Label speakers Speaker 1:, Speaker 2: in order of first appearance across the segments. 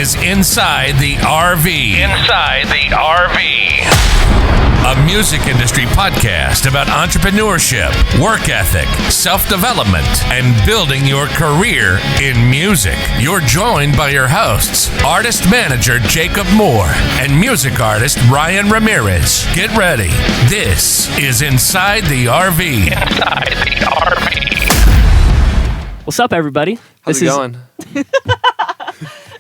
Speaker 1: is Inside the RV. Inside the RV. A music industry podcast about entrepreneurship, work ethic, self-development, and building your career in music. You're joined by your hosts, artist manager Jacob Moore and music artist Ryan Ramirez. Get ready. This is Inside the RV. Inside the RV.
Speaker 2: What's up, everybody?
Speaker 3: How's it going?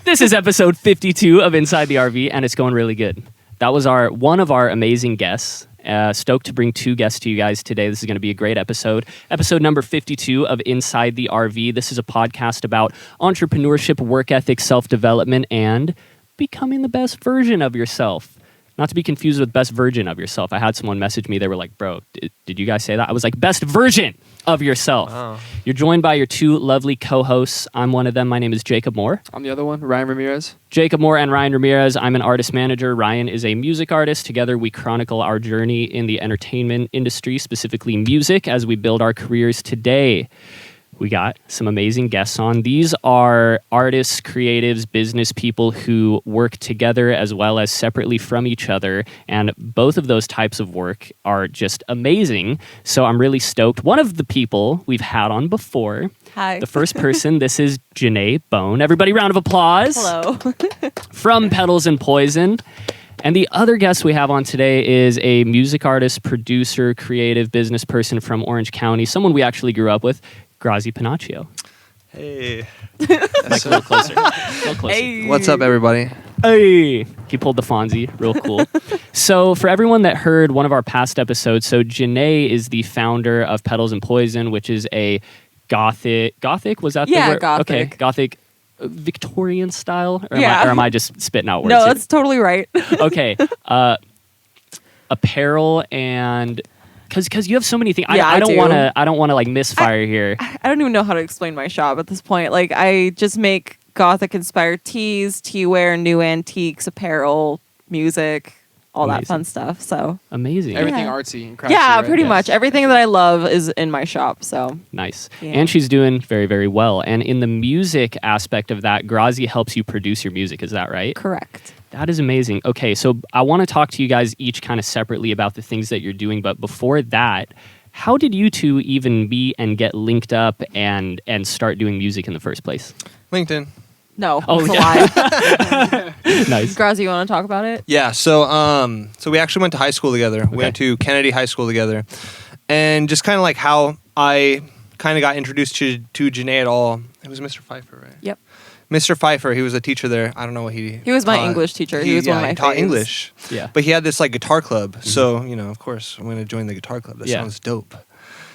Speaker 2: This is episode 52 of Inside the RV, and it's going really good. That was one of our amazing guests. Stoked to bring two guests to you guys today. This is going to be a great episode. Episode number 52 of Inside the RV. This is a podcast about entrepreneurship, work ethic, self-development, and becoming the best version of yourself. Not to be confused with best version of yourself. I had someone message me. They were like, bro, did you guys say that? I was like, best version of yourself. Wow. You're joined by your two lovely co-hosts. I'm one of them. My name is Jacob Moore.
Speaker 3: I'm the other one, Ryan Ramirez.
Speaker 2: Jacob Moore and Ryan Ramirez. I'm an artist manager. Ryan is a music artist. Together, we chronicle our journey in the entertainment industry, specifically music, as we build our careers today. We got some amazing guests on. These are artists, creatives, business people who work together as well as separately from each other. And both of those types of work are just amazing. So I'm really stoked. One of the people we've had on before.
Speaker 4: Hi.
Speaker 2: The first person, this is Janae Bone. Everybody, round of applause.
Speaker 4: Hello.
Speaker 2: From Petals and Poison. And the other guest we have on today is a music artist, producer, creative business person from Orange County, someone we actually grew up with. Grazie Pennacchio.
Speaker 3: Hey.
Speaker 2: Like a little closer.
Speaker 4: Hey.
Speaker 3: What's up, everybody?
Speaker 2: Hey. He pulled the Fonzie. Real cool. So for everyone that heard one of our past episodes, so Janae is the founder of Petals and Poison, which is a Gothic? Was that the word?
Speaker 4: Gothic.
Speaker 2: Okay, Gothic Victorian style? Or
Speaker 4: Yeah.
Speaker 2: am I just spitting out words
Speaker 4: No,
Speaker 2: here?
Speaker 4: that's totally right.
Speaker 2: Okay. Apparel and... Because you have so many things.
Speaker 4: Yeah,
Speaker 2: I don't
Speaker 4: do.
Speaker 2: want to like misfire here.
Speaker 4: I don't even know how to explain my shop at this point. Like, I just make Gothic-inspired teas, tea-wear, new antiques, apparel, music, all
Speaker 2: Amazing.
Speaker 4: that fun stuff. So
Speaker 2: Amazing.
Speaker 3: Everything
Speaker 4: Yeah.
Speaker 3: artsy and crafty.
Speaker 4: yeah,
Speaker 3: right?
Speaker 4: pretty
Speaker 2: Yes.
Speaker 4: much. Everything that I love is in my shop. So
Speaker 2: Nice.
Speaker 4: Yeah.
Speaker 2: And she's doing very, very well. And in the music aspect of that, Grazie helps you produce your music. Is that right?
Speaker 4: correct.
Speaker 2: That is amazing. Okay, so I want to talk to you guys each kind of separately about the things that you're doing. But before that, how did you two even meet and get linked up and start doing music in the first place?
Speaker 3: LinkedIn.
Speaker 4: No,
Speaker 2: Oh,
Speaker 4: it's a
Speaker 2: yeah.
Speaker 4: lie.
Speaker 2: Nice.
Speaker 4: Grazie, you want to talk about it?
Speaker 3: Yeah, so we actually went to high school together. We went to Kennedy High School together. And just kind of like how I kind of got introduced to Janae at all. It was Mr. Pfeiffer, right?
Speaker 4: Yep.
Speaker 3: Mr. Pfeiffer, he was a teacher there. I don't know what he
Speaker 4: was my
Speaker 3: taught.
Speaker 4: English teacher. He was one of my
Speaker 3: he taught
Speaker 4: faves.
Speaker 3: English.
Speaker 2: Yeah.
Speaker 3: But he had this like guitar club. So, of course, I'm going to join the guitar club. That
Speaker 2: Yeah.
Speaker 3: sounds dope.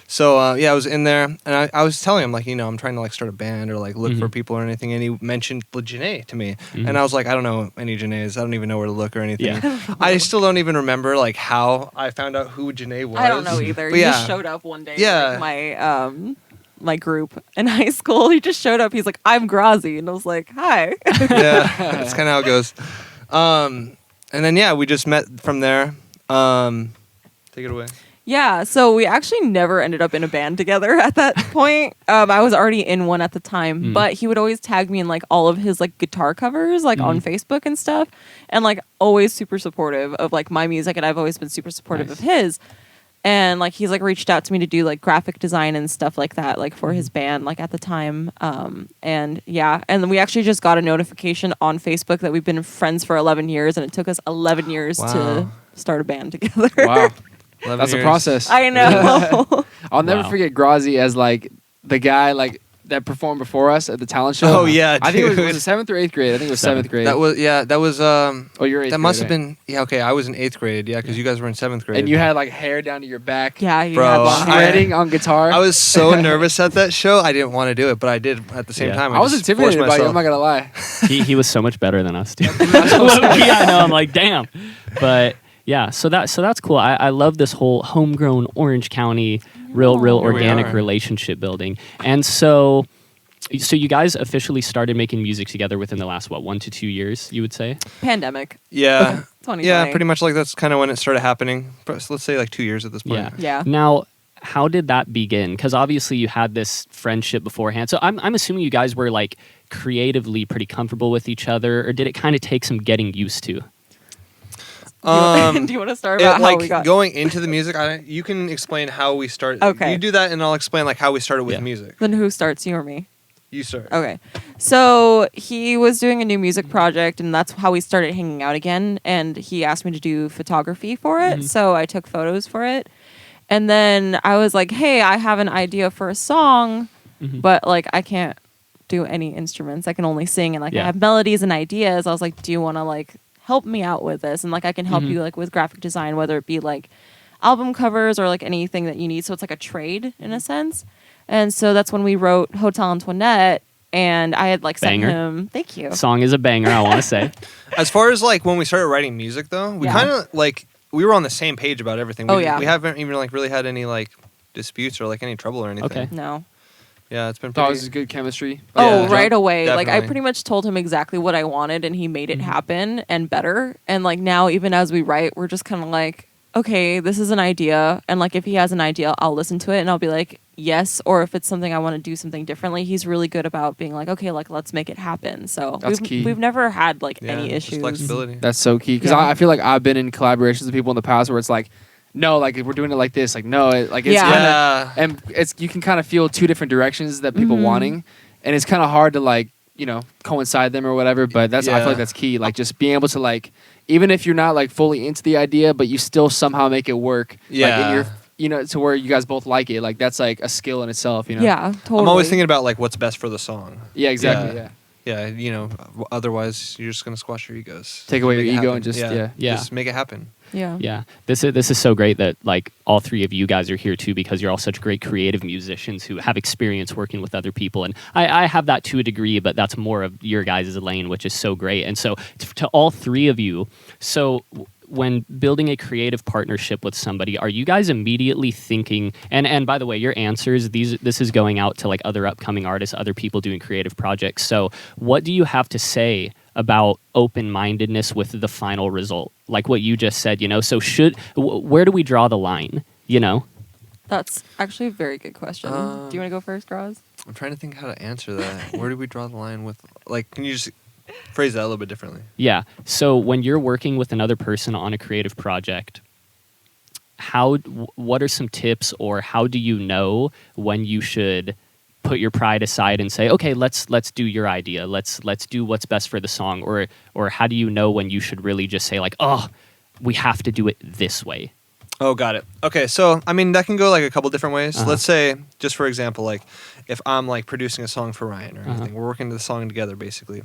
Speaker 3: So, I was in there, and I was telling him, like, I'm trying to, like, start a band or, like, look for people or anything, and he mentioned Janae to me. And I was like, I don't know any Janaes. I don't even know where to look or anything.
Speaker 2: Yeah.
Speaker 3: I still don't even remember, like, how I found out who Janae was.
Speaker 4: I don't know either.
Speaker 3: But
Speaker 4: He
Speaker 3: yeah.
Speaker 4: just showed up one day.
Speaker 3: Yeah.
Speaker 4: Like my group in high school. He just showed up. He's like, I'm Grazie. And I was like, hi.
Speaker 3: Yeah, that's kind of how it goes. And then, yeah, we just met from there. Take it away.
Speaker 4: Yeah, so we actually never ended up in a band together at that point. I was already in one at the time, but he would always tag me in like all of his like guitar covers, like on Facebook and stuff, and like always super supportive of like my music, and I've always been super supportive of his. And like he's like reached out to me to do like graphic design and stuff like that, like for his band, like at the time. And yeah, and then we actually just got a notification on Facebook that we've been friends for 11 years, and it took us 11 years to start a band together.
Speaker 5: Wow.
Speaker 3: 11
Speaker 5: That's
Speaker 3: years.
Speaker 5: a process.
Speaker 4: I know.
Speaker 5: I'll never
Speaker 2: Wow.
Speaker 5: forget Grazie as like the guy like that performed before us at the talent show.
Speaker 3: Oh, yeah,
Speaker 5: I think it
Speaker 3: dude.
Speaker 5: was 7th or 8th grade. I think it was 7th grade.
Speaker 3: That was,
Speaker 5: oh, you're 8th
Speaker 3: that must have
Speaker 5: grade,
Speaker 3: been, yeah, okay, I was in 8th grade, yeah, because you guys were in 7th grade.
Speaker 5: And you had like hair down to your back.
Speaker 4: Yeah, you
Speaker 3: Bro,
Speaker 4: had long hair.
Speaker 5: Shredding on guitar.
Speaker 3: I was so nervous at that show, I didn't want to do it, but I did at the same
Speaker 2: Yeah.
Speaker 3: time.
Speaker 5: I was
Speaker 3: just
Speaker 5: intimidated
Speaker 3: forced
Speaker 5: by you.
Speaker 3: myself.
Speaker 5: I'm not gonna lie.
Speaker 2: he was so much better than us, dude. I know. I'm like, damn. But yeah, so that's cool. I love this whole homegrown Orange County, real
Speaker 3: Here we
Speaker 2: organic
Speaker 3: are.
Speaker 2: relationship building. And so you guys officially started making music together within the last 1 to 2 years, you would say?
Speaker 4: Pandemic.
Speaker 3: Yeah.
Speaker 4: 2020.
Speaker 3: Yeah, pretty much like that's kind of when it started happening. Let's say like 2 years at this point.
Speaker 2: Yeah.
Speaker 4: Yeah.
Speaker 2: Now, how did that begin? Because obviously you had this friendship beforehand. So I'm assuming you guys were like creatively pretty comfortable with each other, or did it kind of take some getting used to?
Speaker 4: Do you want to start about how we got
Speaker 3: going into the music? You can explain how we started.
Speaker 4: Okay.
Speaker 3: You do that, and I'll explain like how we started with
Speaker 2: Yeah.
Speaker 3: music.
Speaker 4: Then who starts, you or me?
Speaker 3: You start.
Speaker 4: Okay. So he was doing a new music project, and that's how we started hanging out again. And he asked me to do photography for it. So I took photos for it. And then I was like, hey, I have an idea for a song, but like I can't do any instruments. I can only sing, and like I have melodies and ideas. I was like, do you want to like help me out with this? And like I can help you like with graphic design, whether it be like album covers or like anything that you need. So it's like a trade in a sense. And so that's when we wrote Hotel Antoinette, and I had like sent
Speaker 2: Banger.
Speaker 4: him. Thank you.
Speaker 2: Song is a banger, I want to say.
Speaker 3: As far as like when we started writing music, though, we
Speaker 4: Yeah.
Speaker 3: kind of like we were on the same page about everything.
Speaker 4: Oh,
Speaker 3: We
Speaker 4: yeah.
Speaker 3: we haven't even like really had any like disputes or like any trouble or anything.
Speaker 2: Okay.
Speaker 4: No.
Speaker 3: Yeah, it's been
Speaker 5: Thought it
Speaker 3: pretty.
Speaker 5: was good chemistry.
Speaker 4: Oh,
Speaker 3: Yeah.
Speaker 4: right away. Like I
Speaker 3: Definitely.
Speaker 4: pretty much told him exactly what I wanted, and he made it happen and better. And like now, even as we write, we're just kind of like, okay, this is an idea, and like if he has an idea, I'll listen to it and I'll be like, yes. Or if it's something I want to do something differently, he's really good about being like, okay, like let's make it happen. So
Speaker 5: That's key.
Speaker 4: we've never had like
Speaker 3: Yeah,
Speaker 4: any
Speaker 3: just
Speaker 4: issues.
Speaker 3: flexibility.
Speaker 5: That's so key because
Speaker 4: Yeah.
Speaker 5: I feel like I've been in collaborations with people in the past where it's like, no, like we're doing it like this, like no, like it's
Speaker 4: Yeah.
Speaker 5: kinda,
Speaker 3: Yeah.
Speaker 5: and it's you can kind of feel two different directions that people wanting, and it's kind of hard to like coincide them or whatever. But I feel
Speaker 3: Yeah.
Speaker 5: like that's key, like just being able to like even if you're not like fully into the idea, but you still somehow make it work. Like, in your, to where you guys both like it. Like that's like a skill in itself.
Speaker 4: Yeah, totally.
Speaker 3: I'm always thinking about like what's best for the song.
Speaker 5: Yeah, exactly. Yeah.
Speaker 3: Yeah, otherwise you're just gonna squash your egos.
Speaker 5: Take away
Speaker 3: Make
Speaker 5: your
Speaker 3: it
Speaker 5: ego
Speaker 3: happen.
Speaker 5: and just
Speaker 2: Yeah.
Speaker 3: just make it happen.
Speaker 4: Yeah.
Speaker 2: Yeah, this is so great that like all three of you guys are here too, because you're all such great creative musicians who have experience working with other people, and I have that to a degree, but that's more of your guys' lane, which is so great. And so to all three of you, so when building a creative partnership with somebody, are you guys immediately thinking? And by the way, your answers this is going out to like other upcoming artists, other people doing creative projects. So what do you have to say about open-mindedness with the final result, like what you just said? So where do we draw the line?
Speaker 4: That's actually a very good question. Do you want to go first, Graz?
Speaker 3: I'm trying to think how to answer that. Where do we draw the line with like? Can you just phrase that a little bit differently?
Speaker 2: Yeah. So when you're working with another person on a creative project, what are some tips, or how do you know when you should put your pride aside and say, okay, let's do your idea. Let's do what's best for the song, or how do you know when you should really just say like, oh, we have to do it this way?
Speaker 3: Oh, got it. Okay, so I mean that can go like a couple different ways. Let's say, just for example, like if I'm like producing a song for Ryan or anything, we're working the song together basically.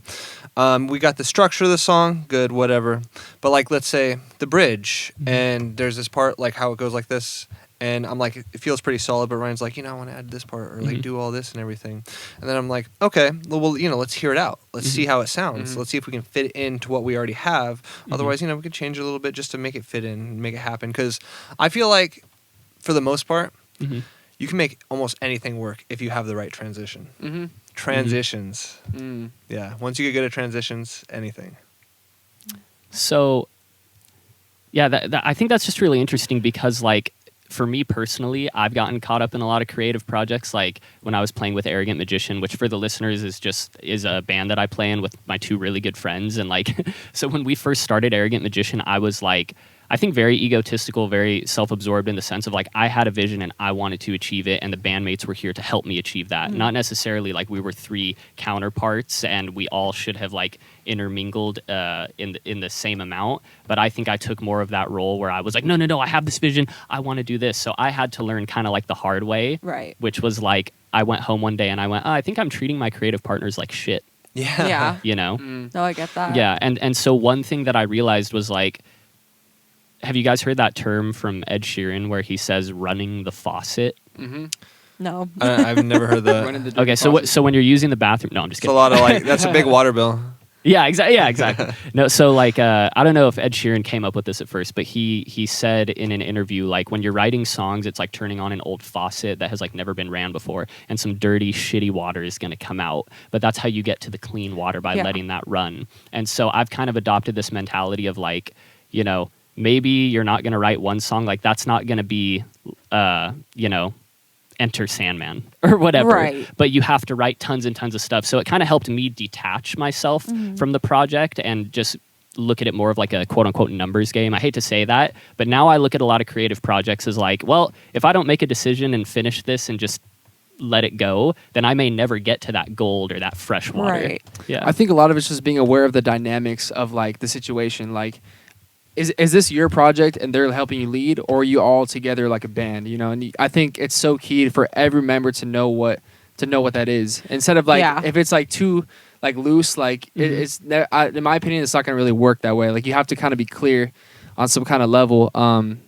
Speaker 3: We got the structure of the song, good, whatever. But like let's say the bridge, and there's this part like how it goes like this, and I'm like, it feels pretty solid, but Ryan's like, I want to add this part or like do all this and everything. And then I'm like, okay, well, let's hear it out. Let's see how it sounds. Let's see if we can fit it into what we already have. Otherwise, we could change it a little bit just to make it fit in and make it happen. Because I feel like, for the most part, you can make almost anything work if you have the right transition. Transitions. Yeah, once you get good at transitions, anything.
Speaker 2: So, yeah, I think that's just really interesting because, like, for me personally, I've gotten caught up in a lot of creative projects. Like when I was playing with Arrogant Magician, which for the listeners is a band that I play in with my two really good friends. And like, so when we first started Arrogant Magician, I was like, I think very egotistical, very self-absorbed in the sense of like I had a vision and I wanted to achieve it, and the bandmates were here to help me achieve that. Not necessarily like we were three counterparts and we all should have like intermingled in the same amount. But I think I took more of that role where I was like, no, I have this vision, I want to do this. So I had to learn kind of like the hard way,
Speaker 4: Right.
Speaker 2: which was like I went home one day and I went, I think I'm treating my creative partners like shit.
Speaker 3: Yeah.
Speaker 4: Yeah. No, I get that.
Speaker 2: Yeah, and so one thing that I realized was like, have you guys heard that term from Ed Sheeran where he says running the faucet?
Speaker 4: No.
Speaker 3: I've never heard that.
Speaker 5: Running the
Speaker 2: Okay, so when you're using the bathroom, no, I'm just
Speaker 3: It's a
Speaker 2: kidding.
Speaker 3: lot of like, that's a big water bill.
Speaker 2: Yeah, exactly. Yeah, exactly. No, so like I don't know if Ed Sheeran came up with this at first, but he said in an interview like when you're writing songs, it's like turning on an old faucet that has like never been ran before, and some dirty, shitty water is going to come out. But that's how you get to the clean water by letting that run. And so I've kind of adopted this mentality of like, maybe you're not going to write one song. Like that's not going to be, Enter Sandman or whatever.
Speaker 4: Right.
Speaker 2: But you have to write tons and tons of stuff. So it kind of helped me detach myself from the project and just look at it more of like a quote unquote numbers game. I hate to say that, but now I look at a lot of creative projects as like, well, if I don't make a decision and finish this and just let it go, then I may never get to that gold or that fresh water.
Speaker 4: Right.
Speaker 2: Yeah.
Speaker 5: I think a lot of it's just being aware of the dynamics of like the situation. Like, is this your project and they're helping you lead, or are you all together like a band? And I think it's so key for every member to know what that is, instead of like if it's like too like loose, like it's in my opinion, it's not gonna really work that way. Like you have to kind of be clear on some kind of level. And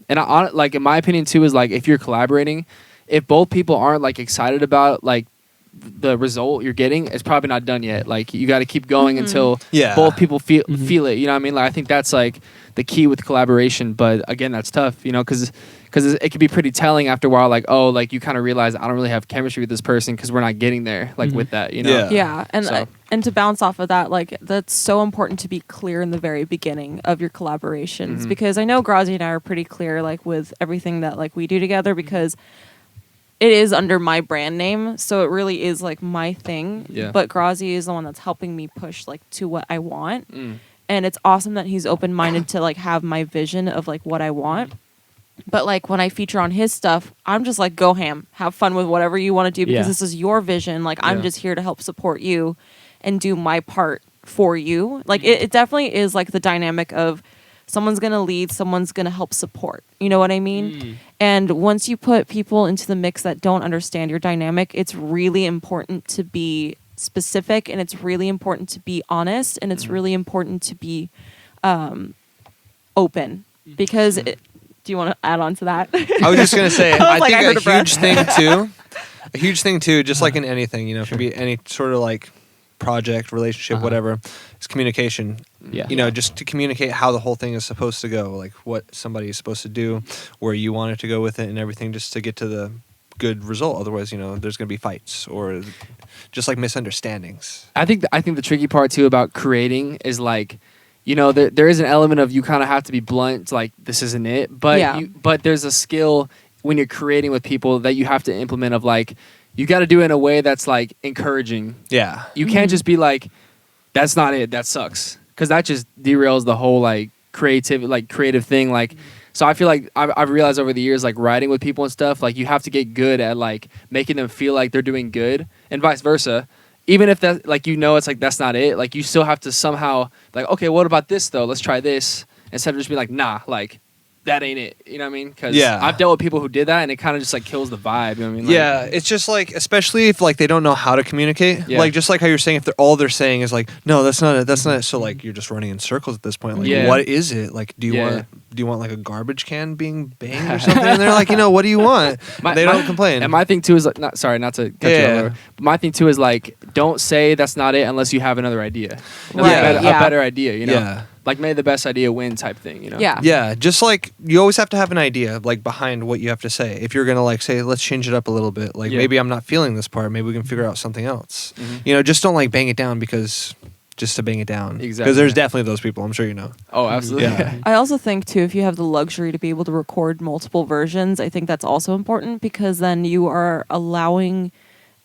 Speaker 5: like in my opinion too is like if you're collaborating, if both people aren't like excited about like the result you're getting, it's probably not done yet. Like you got to keep going until both people feel it. You know what I mean? Like I think that's like the key with collaboration. But again, that's tough. Because it can be pretty telling after a while. Like like you kind of realize I don't really have chemistry with this person because we're not getting there. Like with that,
Speaker 4: Yeah, and to bounce off of that, like that's so important to be clear in the very beginning of your collaborations, because I know Grazie and I are pretty clear like with everything that like we do together, because it is under my brand name, so it really is like my thing.
Speaker 5: Yeah.
Speaker 4: But Grazie is the one that's helping me push like to what I want, and it's awesome that he's open minded to like have my vision of like what I want. But like when I feature on his stuff, I'm just like, go ham, have fun with whatever you want to do, because this is your vision. Like I'm just here to help support you and do my part for you. Like it definitely is like the dynamic of someone's going to lead, someone's going to help support. You know what I mean? And once you put people into the mix that don't understand your dynamic, it's really important to be specific, and it's really important to be honest, and it's really important to be open. Because do you want to add on to that?
Speaker 3: I was just going to say, I
Speaker 4: like,
Speaker 3: think
Speaker 4: I
Speaker 3: a huge thing too, just like in anything, it can be any sort of like project, relationship, whatever, is communication.
Speaker 2: Yeah.
Speaker 3: Just to communicate how the whole thing is supposed to go, like what somebody is supposed to do, where you want it to go with it and everything, just to get to the good result. Otherwise, there's going to be fights or just like misunderstandings.
Speaker 5: I think the tricky part too about creating is like, there is an element of you kind of have to be blunt, like this isn't it, but there's a skill when you're creating with people that you have to implement of like, you got to do it in a way that's like encouraging. Yeah. You can't just be like, that's not it, that sucks. Because that just derails the whole like creative thing. Like, so I feel like I've realized over the years, like writing with people and stuff, like you have to get good at like making them feel like they're doing good, and vice versa. Even if that, like, it's like that's not it. Like you still have to somehow like, okay, what about this though? Let's try this, instead of just being like, nah, like that ain't it. You know what I mean? Because I've dealt with people who did that, and it kind of just like kills the vibe. You know what I mean? Like,
Speaker 3: it's just like, especially if like they don't know how to communicate. Like just like how you're saying, if all they're saying is like, no, that's not it, that's not it. So like you're just running in circles at this point. Like, what is it? Like, do you want like a garbage can being banged or something? And they're like, what do you want? They don't complain.
Speaker 5: And my thing too is like, not to cut you over, but my thing too is like, don't say that's not it unless you have another idea, a better idea. Like, may the best idea win type thing,
Speaker 3: Yeah, just like, you always have to have an idea, like, behind what you have to say. If you're going to, like, say, let's change it up a little bit. Like, maybe I'm not feeling this part. Maybe we can figure out something else. Just don't, like, bang it down just to bang it down.
Speaker 5: Exactly.
Speaker 3: Because there's definitely those people, I'm sure you know.
Speaker 5: Oh, absolutely.
Speaker 3: Yeah.
Speaker 4: I also think, too, if you have the luxury to be able to record multiple versions, I think that's also important, because then you are allowing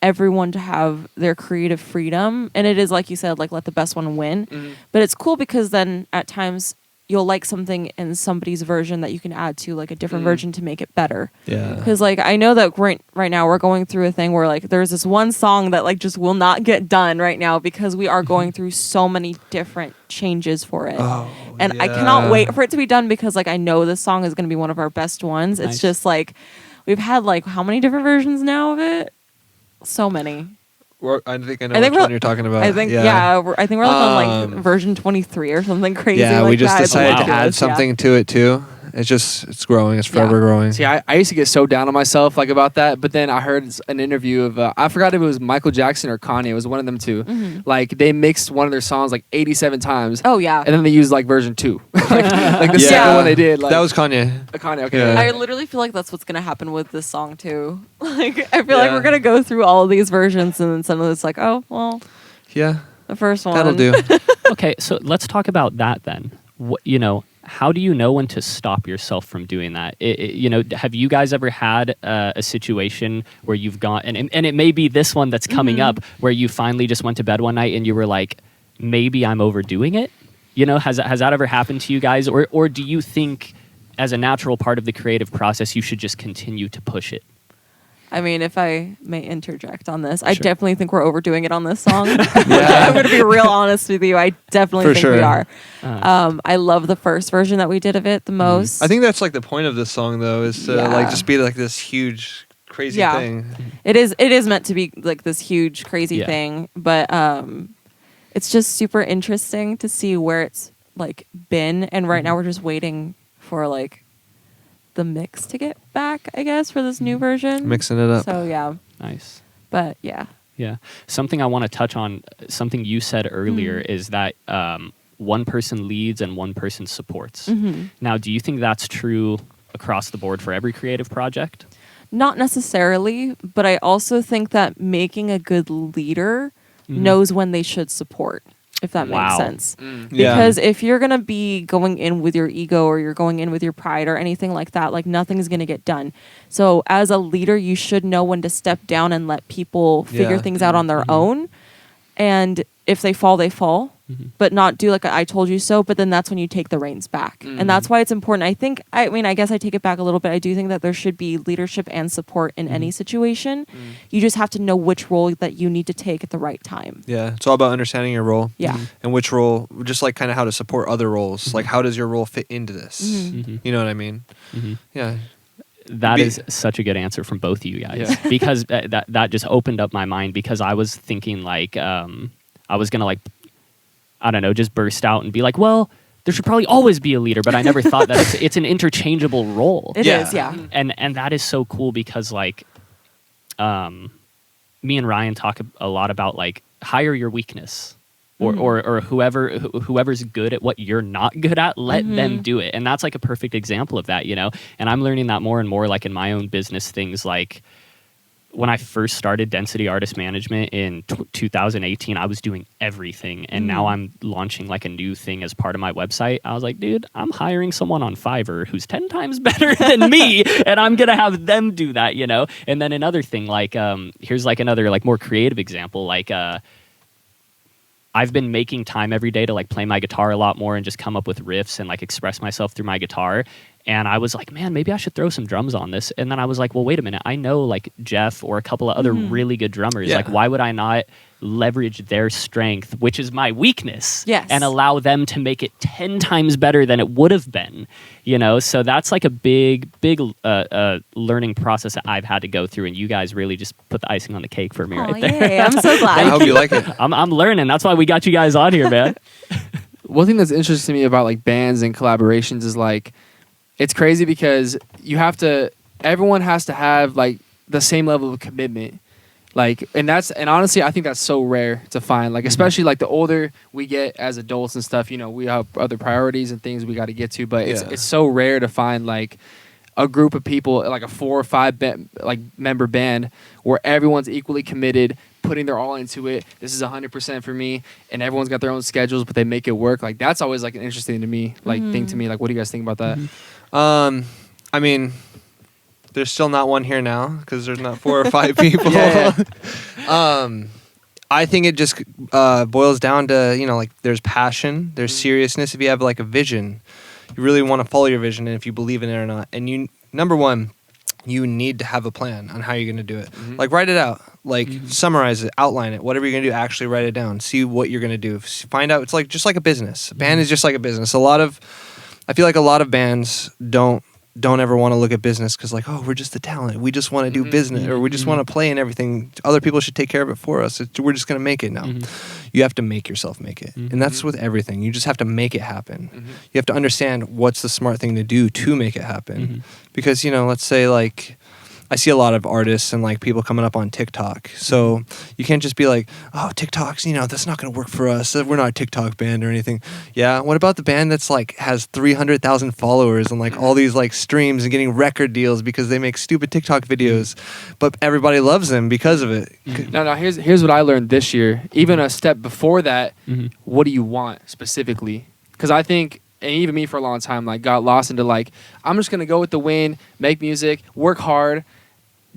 Speaker 4: everyone to have their creative freedom, and it is like you said, like let the best one win. But it's cool because then at times you'll like something in somebody's version that you can add to like a different version to make it better. Because like I know that right now we're going through a thing where like there's this one song that like just will not get done right now because we are going through so many different changes for it. And I cannot wait for it to be done, because like I know this song is going to be one of our best ones. Nice. It's just like we've had like how many different versions now of it? So many.
Speaker 3: I think I know which one you're talking about.
Speaker 4: I think I think we're like on like version 23 or something crazy.
Speaker 3: Yeah,
Speaker 4: like
Speaker 3: we just
Speaker 4: that.
Speaker 3: decided to add something to it too. It's growing. It's forever growing.
Speaker 5: See, I used to get so down on myself like about that, but then I heard an interview of I forgot if it was Michael Jackson or Kanye. It was one of them two. Like they mixed one of their songs like 87 times.
Speaker 4: Oh yeah.
Speaker 5: And then they used like version 2. like the second one they did. Like,
Speaker 3: that was Kanye.
Speaker 5: Kanye. Okay.
Speaker 3: Yeah.
Speaker 4: I literally feel like that's what's gonna happen with this song too. Like I feel like we're gonna go through all of these versions, and then suddenly it's like, oh well.
Speaker 3: Yeah.
Speaker 4: The first one.
Speaker 3: That'll do.
Speaker 2: Okay, so let's talk about that then. how do you know when to stop yourself from doing that? Have you guys ever had a situation where you've gone, and it may be this one that's coming up, where you finally just went to bed one night and you were like, maybe I'm overdoing it? Has that ever happened to you guys? Or do you think as a natural part of the creative process, you should just continue to push it?
Speaker 4: I mean, if I may interject on this, I
Speaker 2: Sure.
Speaker 4: definitely think we're overdoing it on this song. I'm going to be real honest with you. I definitely think we are. I love the first version that we did of it the most.
Speaker 3: I think that's like the point of this song, though, is to like just be like this huge, crazy thing.
Speaker 4: It is meant to be like this huge, crazy thing, but it's just super interesting to see where it's like been. And right now we're just waiting for like the mix to get back, I guess, for this new version.
Speaker 3: Mixing it up.
Speaker 4: So yeah.
Speaker 2: Nice.
Speaker 4: But yeah.
Speaker 2: Yeah. Something I want to touch on, something you said earlier, is that one person leads and one person supports. Now, do you think that's true across the board for every creative project?
Speaker 4: Not necessarily, but I also think that making a good leader knows when they should support, if that makes sense. Because if you're going to be going in with your ego or you're going in with your pride or anything like that, like nothing's going to get done. So as a leader, you should know when to step down and let people figure things out on their own. And if they fall, they fall, but not do like a I told you so. But then that's when you take the reins back. And that's why it's important. I guess I take it back a little bit. I do think that there should be leadership and support in any situation. You just have to know which role that you need to take at the right time.
Speaker 3: Yeah, it's all about understanding your role.
Speaker 4: Yeah.
Speaker 3: And which role, just like kind of how to support other roles. Like, how does your role fit into this? You know what I mean? Yeah.
Speaker 2: That is such a good answer from both of you guys, because that just opened up my mind, because I was thinking like, I was going to like, I don't know, just burst out and be like, well, there should probably always be a leader, but I never thought that it's an interchangeable role.
Speaker 4: It is, yeah.
Speaker 2: And that is so cool, because like, me and Ryan talk a lot about like, hire your weakness. Or whoever's good at what you're not good at, let them do it. And that's like a perfect example of that, And I'm learning that more and more, like in my own business things. Like when I first started Density Artist Management in 2018, I was doing everything. And now I'm launching like a new thing as part of my website. I was like, dude, I'm hiring someone on Fiverr who's 10 times better than me, and I'm going to have them do that, And then another thing, like here's like another like more creative example, like I've been making time every day to like play my guitar a lot more and just come up with riffs and like express myself through my guitar. And I was like, man, maybe I should throw some drums on this. And then I was like, well, wait a minute. I know like Jeff or a couple of other really good drummers. Like, why would I not leverage their strength, which is my weakness, and allow them to make it 10 times better than it would have been, So that's like a big learning process that I've had to go through. And you guys really just put the icing on the cake for me right there.
Speaker 4: Yay, I'm so glad.
Speaker 3: I hope you like it.
Speaker 2: I'm learning. That's why we got you guys on here, man.
Speaker 5: One thing that's interesting to me about like bands and collaborations is like, it's crazy because everyone has to have like the same level of commitment. Like, and honestly, I think that's so rare to find, like, especially like the older we get as adults and stuff, we have other priorities and things we got to get to, but it's so rare to find like a group of people, like a 4 or 5 member band where everyone's equally committed, putting their all into it. This is 100% for me, and everyone's got their own schedules, but they make it work. Like, that's always like an interesting to me, like thing to me. Like, what do you guys think about that?
Speaker 3: I mean, there's still not one here now because there's not 4 or 5 people. I think it just boils down to, like there's passion, there's seriousness. If you have like a vision, you really want to follow your vision, and if you believe in it or not. And number one, you need to have a plan on how you're going to do it. Like, write it out. Like, summarize it, outline it. Whatever you're going to do, actually write it down. See what you're going to do. Find out. It's like just like a business. A band is just like a business. I feel like a lot of bands don't ever want to look at business because like, oh, we're just the talent. We just want to do business, or we just want to play and everything. Other people should take care of it for us. We're just going to make it now. You have to make yourself make it. And that's with everything. You just have to make it happen. You have to understand what's the smart thing to do to make it happen. Because, let's say like, I see a lot of artists and like people coming up on TikTok. So you can't just be like, oh, TikTok's, that's not going to work for us. We're not a TikTok band or anything. Yeah. What about the band that's like has 300,000 followers and like all these like streams and getting record deals because they make stupid TikTok videos, but everybody loves them because of it.
Speaker 5: No, here's what I learned this year. Even a step before that, what do you want specifically? Because I think and even me for a long time, like got lost into like, I'm just gonna go with the wind, make music, work hard,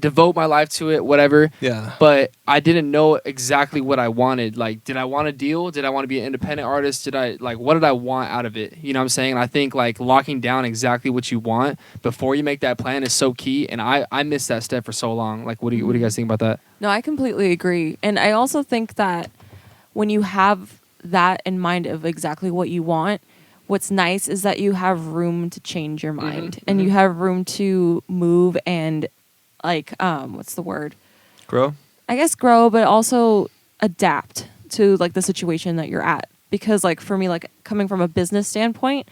Speaker 5: devote my life to it, whatever.
Speaker 3: Yeah.
Speaker 5: But I didn't know exactly what I wanted. Like, did I want a deal? Did I want to be an independent artist? What did I want out of it? You know what I'm saying? And I think like locking down exactly what you want before you make that plan is so key. And I missed that step for so long. Like, what do you guys think about that?
Speaker 4: No, I completely agree. And I also think that when you have that in mind of exactly what you want, what's nice is that you have room to change your mind and you have room to move and like, what's the word?
Speaker 3: Grow?
Speaker 4: I guess grow, but also adapt to like the situation that you're at. Because like for me, like coming from a business standpoint,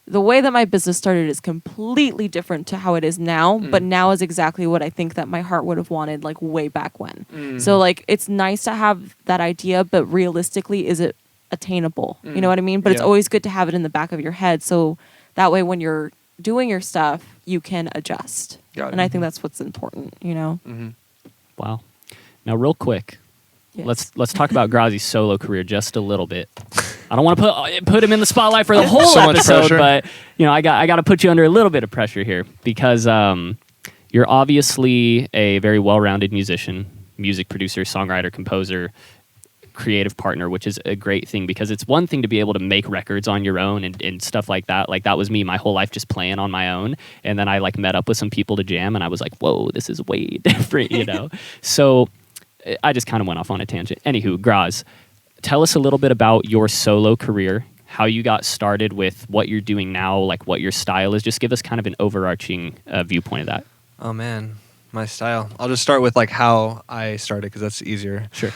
Speaker 4: the way that my business started is completely different to how it is now, but now is exactly what I think that my heart would have wanted like way back when. So like it's nice to have that idea, but realistically, is it attainable? You know what I mean? But it's always good to have it in the back of your head. So that way when you're doing your stuff, you can adjust. And I think that's what's important, you know?
Speaker 2: Wow. Now, real quick,
Speaker 4: Yes.
Speaker 2: let's talk about Grazie's solo career just a little bit. I don't want to put him in the spotlight for the whole
Speaker 3: So much
Speaker 2: episode,
Speaker 3: pressure.
Speaker 2: but you know, I got to put you under a little bit of pressure here because you're obviously a very well-rounded musician, music producer, songwriter, composer, creative partner, which is a great thing because it's one thing to be able to make records on your own and stuff like that. Like that was me my whole life just playing on my own. And then I like met up with some people to jam and I was like, whoa, this is way different, you know? So I just kind of went off on a tangent. Anywho, Graz, tell us a little bit about your solo career, how you got started with what you're doing now, like what your style is. Just give us kind of an overarching viewpoint of that.
Speaker 3: Oh, man. My style. I'll just start with like how I started because that's easier.
Speaker 2: Sure.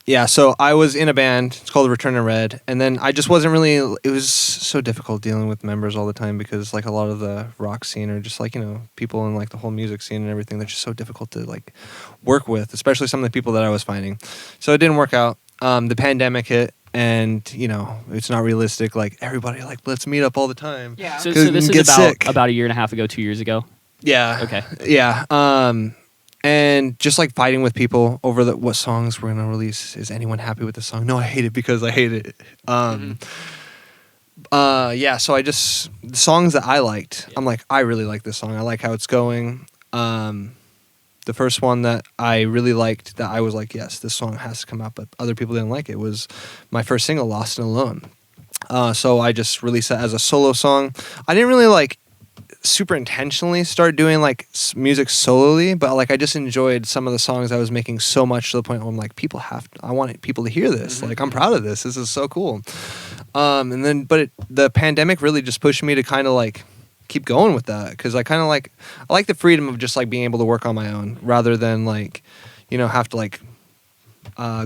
Speaker 3: Yeah, so I was in a band. It's called Return to Red. And then I just wasn't really... It was so difficult dealing with members all the time because like a lot of the rock scene or just like, you know, people in like the whole music scene and everything, they're just so difficult to like work with, especially some of the people that I was finding. So it didn't work out. The pandemic hit and, you know, it's not realistic. Like everybody like, let's meet up all the time.
Speaker 4: Yeah.
Speaker 2: So
Speaker 3: Couldn't
Speaker 2: this
Speaker 3: get
Speaker 2: is
Speaker 3: sick.
Speaker 2: about a year and a half ago, 2 years ago?
Speaker 3: Yeah.
Speaker 2: Okay.
Speaker 3: Yeah. And just like fighting with people over what songs we're gonna release. Is anyone happy with the song? No, I hate it because I hate it. Yeah. So I just the songs that I liked. I'm like, I really like this song. I like how it's going. The first one that I really liked that I was like, yes, this song has to come out, but other people didn't like it was my first single, Lost and Alone. So I just released that as a solo song. I didn't really like super intentionally start doing like music solely, but like I just enjoyed some of the songs I was making so much to the point where I'm like, I want people to hear this. Like I'm proud of this. This is so cool. And then, the pandemic really just pushed me to kind of like keep going with that because I kind of like I like the freedom of just like being able to work on my own rather than like, you know, have to like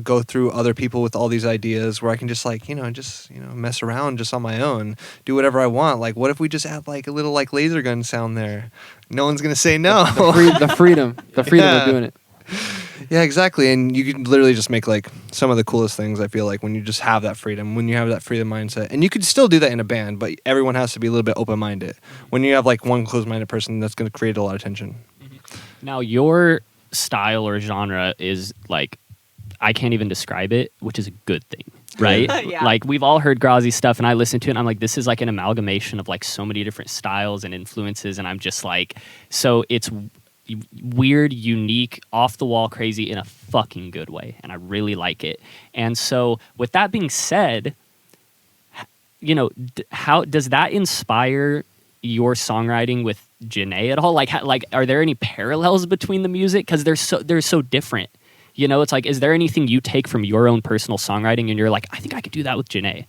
Speaker 3: go through other people with all these ideas where I can just like, mess around just on my own, do whatever I want. Like, what if we just add like a little like laser gun sound there? No one's going to say no.
Speaker 5: The freedom
Speaker 3: Yeah.
Speaker 5: of doing it.
Speaker 3: Yeah, exactly. And you can literally just make like some of the coolest things, I feel like, when you just have that freedom, when you have that freedom mindset. And you could still do that in a band, but everyone has to be a little bit open-minded. When you have like one closed-minded person, that's going to create a lot of tension.
Speaker 2: Now, your style or genre is like, I can't even describe it, which is a good thing, right?
Speaker 4: Yeah.
Speaker 2: Like, we've all heard Grazie's stuff, and I listen to it, and I'm like, this is like an amalgamation of like so many different styles and influences, and I'm just like, so it's weird, unique, off the wall, crazy in a fucking good way, and I really like it. And so, with that being said, you know, how does that inspire your songwriting with Janae at all? Like, are there any parallels between the music? Because they're so different. You know, it's like, is there anything you take from your own personal songwriting and you're like, I think I could do that with Janae?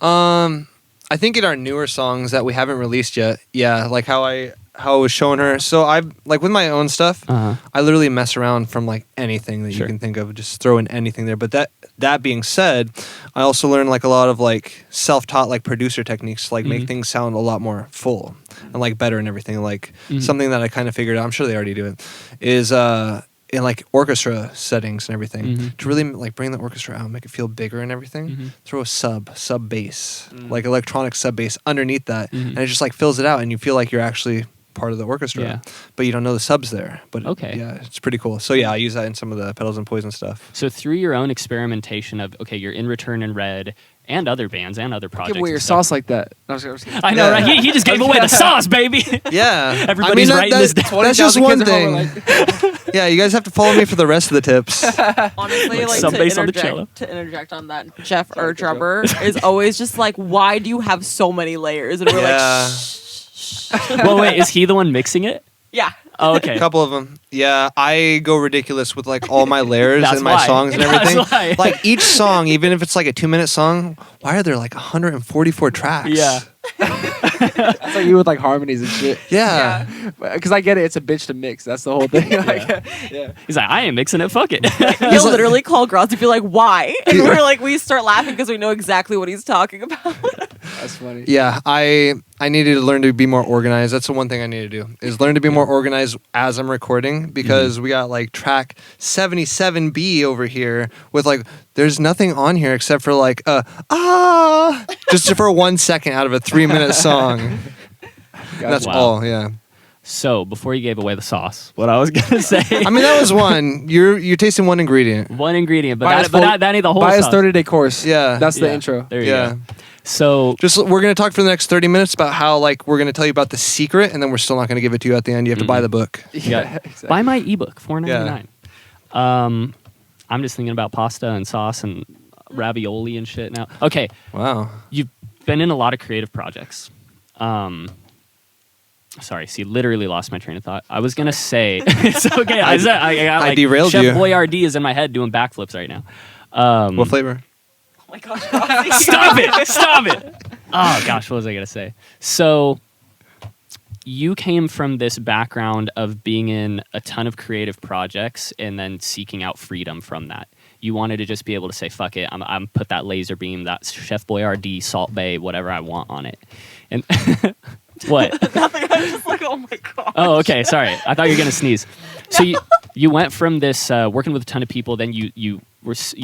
Speaker 3: I think in our newer songs that we haven't released yet, yeah, like how I was showing her. So I like with my own stuff, I literally mess around from like anything that you can think of, just throw in anything there. But that being said, I also learned like a lot of like self-taught like producer techniques to like make things sound a lot more full and like better and everything. Like something that I kind of figured out, I'm sure they already do it, is in like orchestra settings and everything, to really like bring the orchestra out, make it feel bigger and everything. Throw a sub bass, like electronic sub bass underneath that, and it just like fills it out, and you feel like you're actually part of the orchestra,
Speaker 2: Yeah.
Speaker 3: but you don't know the subs there. But
Speaker 2: Okay.
Speaker 3: yeah, it's pretty cool. So yeah, I use that in some of the Petals and Poison stuff.
Speaker 2: So through your own experimentation of, okay, you're in Return and Red and other bands and other projects.
Speaker 5: Give away your
Speaker 2: and stuff.
Speaker 5: sauce like that. I was kidding.
Speaker 2: I know,
Speaker 3: Yeah.
Speaker 2: right? He just gave away the sauce, baby.
Speaker 3: Yeah,
Speaker 2: Everybody's writing this down.
Speaker 3: That's just
Speaker 5: 20,000
Speaker 3: one
Speaker 5: kids at home
Speaker 3: thing.
Speaker 5: are like,
Speaker 3: Yeah, you guys have to follow me for the rest of the tips.
Speaker 4: Honestly,
Speaker 2: Like
Speaker 4: like
Speaker 2: some
Speaker 4: to
Speaker 2: bass on the cello.
Speaker 4: interject on that, Jeff, our drummer, is always just like, why do you have so many layers? And we're
Speaker 3: Yeah.
Speaker 4: like, shh.
Speaker 2: Well, wait, is he the one mixing it?
Speaker 4: Yeah.
Speaker 2: Oh, okay.
Speaker 3: A couple of them. Yeah, I go ridiculous with like all my layers
Speaker 2: That's
Speaker 3: and my
Speaker 2: why.
Speaker 3: songs and
Speaker 2: That's
Speaker 3: everything.
Speaker 2: why.
Speaker 3: Like each song, even if it's like a 2-minute song, why are there like 144 tracks?
Speaker 2: Yeah.
Speaker 5: that's like you with like harmonies and shit.
Speaker 3: Yeah.
Speaker 5: Because I get it. It's a bitch to mix. That's the whole thing. Like, yeah.
Speaker 2: He's like, I ain't mixing it. Fuck it.
Speaker 4: He'll literally call Grazie and be like, why? And we're like, we start laughing because we know exactly what he's talking about.
Speaker 5: That's funny.
Speaker 3: Yeah, I needed to learn to be more organized. That's the one thing I need to do is learn to be more organized as I'm recording because we got like track 77B over here with like there's nothing on here except for like just for 1 second out of a 3-minute song. That's
Speaker 2: Wow.
Speaker 3: all. Yeah.
Speaker 2: So before you gave away the sauce, what I was gonna say.
Speaker 3: I mean that was one. You're tasting one ingredient.
Speaker 2: one ingredient,
Speaker 5: Buy us
Speaker 2: but that ain't the whole
Speaker 5: Buy us
Speaker 2: sauce.
Speaker 5: 30-day course.
Speaker 3: Yeah.
Speaker 5: That's the
Speaker 2: Yeah.
Speaker 5: intro.
Speaker 2: There you
Speaker 3: Yeah.
Speaker 2: go. So
Speaker 3: Just we're gonna talk for the next 30 minutes about how like we're gonna tell you about the secret, and then we're still not gonna give it to you at the end. You have to buy the book.
Speaker 2: Yeah.
Speaker 5: Exactly.
Speaker 2: buy my ebook, $4.99. I'm just thinking about pasta and sauce and ravioli and shit now. Okay,
Speaker 3: Wow.
Speaker 2: you've been in a lot of creative projects. Sorry, see, literally lost my train of thought. I was gonna say it's okay. I got, like,
Speaker 3: derailed
Speaker 2: Chef
Speaker 3: you.
Speaker 2: Boyardee is in my head doing backflips right now.
Speaker 3: What flavor?
Speaker 4: Oh my gosh, Grazie.
Speaker 2: Stop it! Stop it! Oh gosh, what was I gonna say? So you came from this background of being in a ton of creative projects and then seeking out freedom from that. You wanted to just be able to say, "Fuck it, I'm put that laser beam, that Chef Boyardee, Salt Bay, whatever I want on it." And what?
Speaker 4: Nothing. I was just like, oh my god.
Speaker 2: Oh, okay. Sorry, I thought you were gonna sneeze. So you went from this working with a ton of people, then you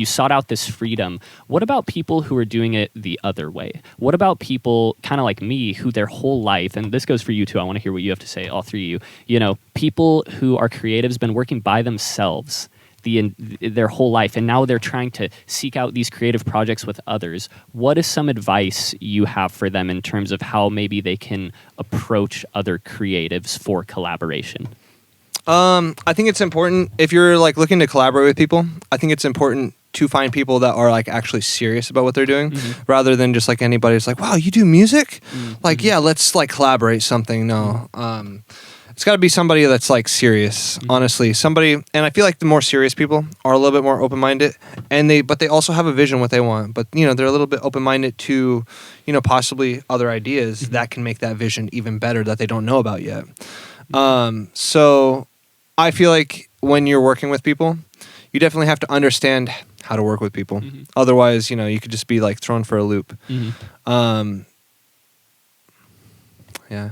Speaker 2: sought out this freedom. What about people who are doing it the other way? What about people kind of like me who their whole life, and this goes for you too, I want to hear what you have to say, all three of you. You know, people who are creatives, been working by themselves their whole life, and now they're trying to seek out these creative projects with others. What is some advice you have for them in terms of how maybe they can approach other creatives for collaboration?
Speaker 3: I think it's important if you're like looking to collaborate with people. I think it's important to find people that are like actually serious about what they're doing, rather than just like anybody who's like, "Wow, you do music? Like, yeah, let's like collaborate something." No, it's got to be somebody that's like serious. Honestly, somebody, and I feel like the more serious people are a little bit more open-minded, but they also have a vision what they want. But you know, they're a little bit open-minded to, you know, possibly other ideas that can make that vision even better that they don't know about yet. So I feel like when you're working with people, you definitely have to understand how to work with people. Otherwise, you know, you could just be like thrown for a loop. Yeah.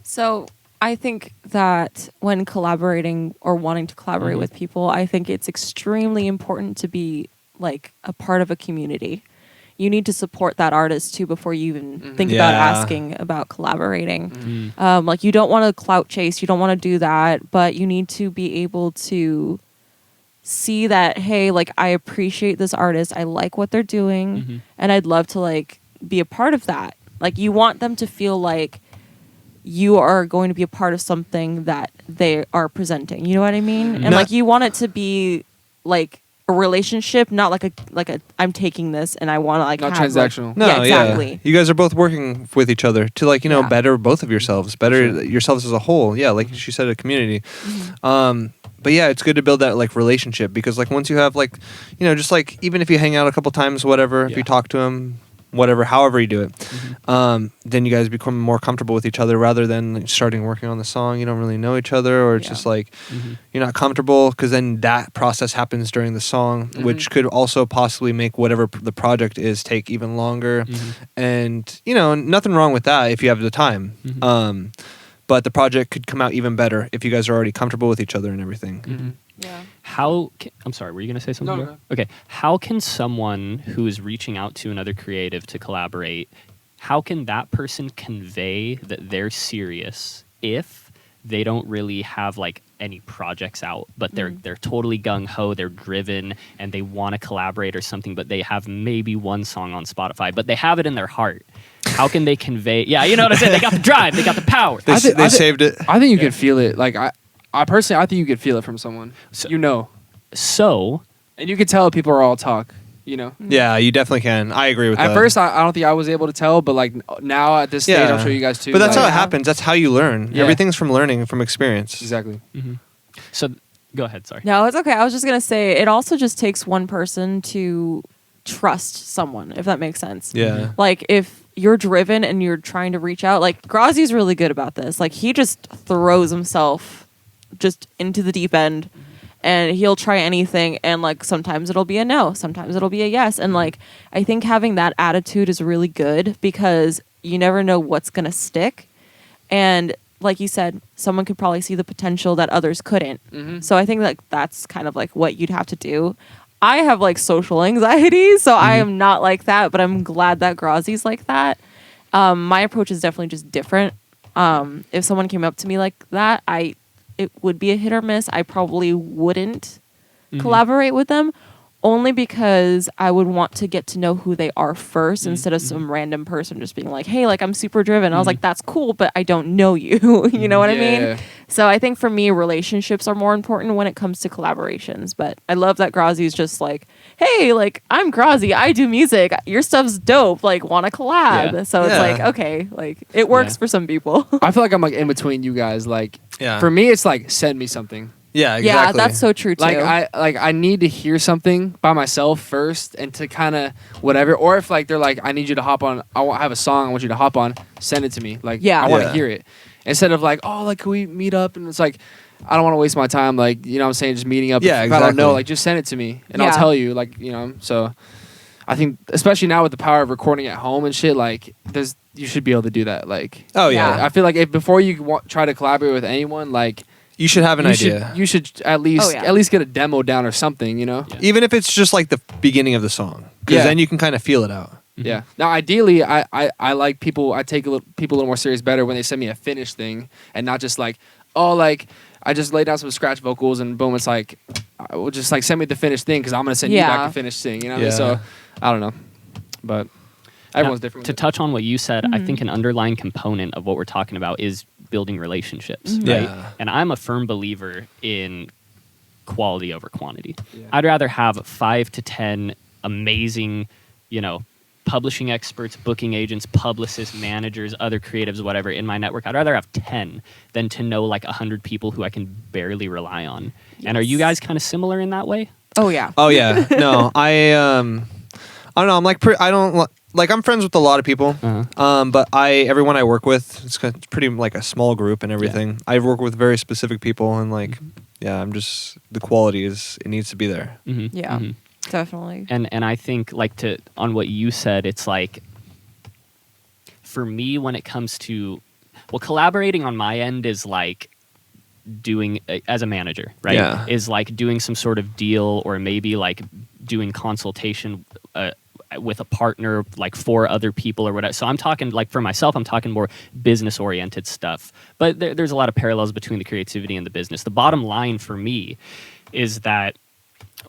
Speaker 4: So I think that when collaborating or wanting to collaborate with people, I think it's extremely important to be like a part of a community. You need to support that artist too before you even think about asking about collaborating. Like you don't want to clout chase, you don't want to do that, but you need to be able to see that, hey, like I appreciate this artist, I like what they're doing, and I'd love to like be a part of that. Like you want them to feel like you are going to be a part of something that they are presenting. You know what I mean? And like you want it to be like a relationship, not like a I'm taking this and I want to like
Speaker 5: Not
Speaker 4: have,
Speaker 5: transactional.
Speaker 4: Like,
Speaker 3: No,
Speaker 4: yeah, exactly.
Speaker 3: You guys are both working with each other to like, you know, better both of yourselves, better yourselves as a whole. Yeah, like she said, a community. But yeah, it's good to build that like relationship because like once you have like, you know, just like even if you hang out a couple times, whatever, if you talk to them, whatever, however you do it, then you guys become more comfortable with each other rather than like, starting working on the song. You don't really know each other, or it's just like you're not comfortable because then that process happens during the song, which could also possibly make whatever the project is take even longer. And you know, nothing wrong with that if you have the time. But the project could come out even better if you guys are already comfortable with each other and everything.
Speaker 4: Yeah.
Speaker 2: I'm sorry, were you going to say something?
Speaker 5: No.
Speaker 2: Okay. How can someone who is reaching out to another creative to collaborate, how can that person convey that they're serious if they don't really have like any projects out, but they're totally gung ho, they're driven, and they want to collaborate or something, but they have maybe one song on Spotify, but they have it in their heart. How can they convey? Yeah, you know what I'm saying? They got the drive, they got the power.
Speaker 3: They saved it.
Speaker 5: I think you could feel it. Like I personally, I think you could feel it from someone.
Speaker 2: So-
Speaker 5: You know,
Speaker 2: So
Speaker 5: and you could tell people are all talk. You know.
Speaker 3: Yeah, you definitely can. I agree with that.
Speaker 5: At first, I don't think I was able to tell, but like now at this stage, I'm sure you guys too.
Speaker 3: But that's
Speaker 5: like,
Speaker 3: how it happens. That's how you learn.
Speaker 5: Yeah.
Speaker 3: Everything's from learning from experience.
Speaker 5: Exactly.
Speaker 2: so go ahead. Sorry.
Speaker 4: No, it's okay. I was just gonna say it also just takes one person to trust someone, if that makes sense.
Speaker 3: Yeah.
Speaker 4: Like if you're driven and you're trying to reach out, like Grazie's really good about this. Like he just throws himself just into the deep end and he'll try anything, and like sometimes it'll be a no, sometimes it'll be a yes. And like I think having that attitude is really good because you never know what's gonna stick. And like you said, someone could probably see the potential that others couldn't. So I think like that's kind of like what you'd have to do. I have like social anxiety, so I am not like that, but I'm glad that Grazie's like that. My approach is definitely just different. If someone came up to me like that, it would be a hit or miss. I probably wouldn't collaborate with them, only because I would want to get to know who they are first instead of some random person just being like, hey, like I'm super driven. I was like, that's cool, but I don't know you. You know what I mean? So I think for me, relationships are more important when it comes to collaborations. But I love that Grazie's just like, hey, like I'm Grazie, I do music. Your stuff's dope. Like, want to collab?
Speaker 2: Yeah.
Speaker 4: So it's like, okay, like it works for some people.
Speaker 5: I feel like I'm like in between you guys. Like, for me, it's like send me something.
Speaker 3: Yeah, exactly.
Speaker 4: Yeah, that's so true too.
Speaker 5: Like I need to hear something by myself first, and to kind of whatever. Or if like they're like, I need you to hop on. I have a song I want you to hop on. Send it to me. Like, I want to hear it instead of like, oh, like can we meet up? And it's like, I don't want to waste my time. Like, you know what I'm saying, just meeting up.
Speaker 3: Yeah,
Speaker 5: if I don't know,
Speaker 3: exactly.
Speaker 5: like just send it to me, and I'll tell you. Like, you know, so I think especially now with the power of recording at home and shit, like you should be able to do that. Like,
Speaker 3: Oh yeah.
Speaker 5: I feel like if before you try to collaborate with anyone, like.
Speaker 3: You should have an idea.
Speaker 5: You should at least get a demo down or something, you know?
Speaker 2: Yeah.
Speaker 3: Even if it's just like the beginning of the song. Because then you can kind of feel it out.
Speaker 5: Yeah. Now, ideally, I like people, I take people a little more serious better when they send me a finished thing and not just like, oh, like, I just lay down some scratch vocals and boom, it's like, I will just like send me the finished thing because I'm going to send you back a finished thing, you know?
Speaker 3: Yeah.
Speaker 5: So, I don't know. But everyone's different.
Speaker 2: To touch on what you said, I think an underlying component of what we're talking about is building relationships, right?
Speaker 3: Yeah.
Speaker 2: And I'm a firm believer in quality over quantity.
Speaker 5: Yeah.
Speaker 2: I'd rather have 5 to 10 amazing, you know, publishing experts, booking agents, publicists, managers, other creatives, whatever in my network. I'd rather have 10 than to know like 100 people who I can barely rely on. And are you guys kind of similar in that way?
Speaker 4: Oh yeah.
Speaker 3: Oh yeah. No, I don't know. I'm like I'm friends with a lot of people. But everyone I work with, it's pretty like a small group and everything. I work with very specific people, and like, I'm just the quality it needs to be there.
Speaker 4: Yeah. Definitely.
Speaker 2: And I think like on what you said, it's like for me when it comes to collaborating on my end is like doing as a manager, right?
Speaker 3: Yeah.
Speaker 2: Is like doing some sort of deal or maybe like doing consultation with a partner, like for other people or whatever. So I'm talking like for myself, I'm talking more business oriented stuff, but there's a lot of parallels between the creativity and the business. The bottom line for me is that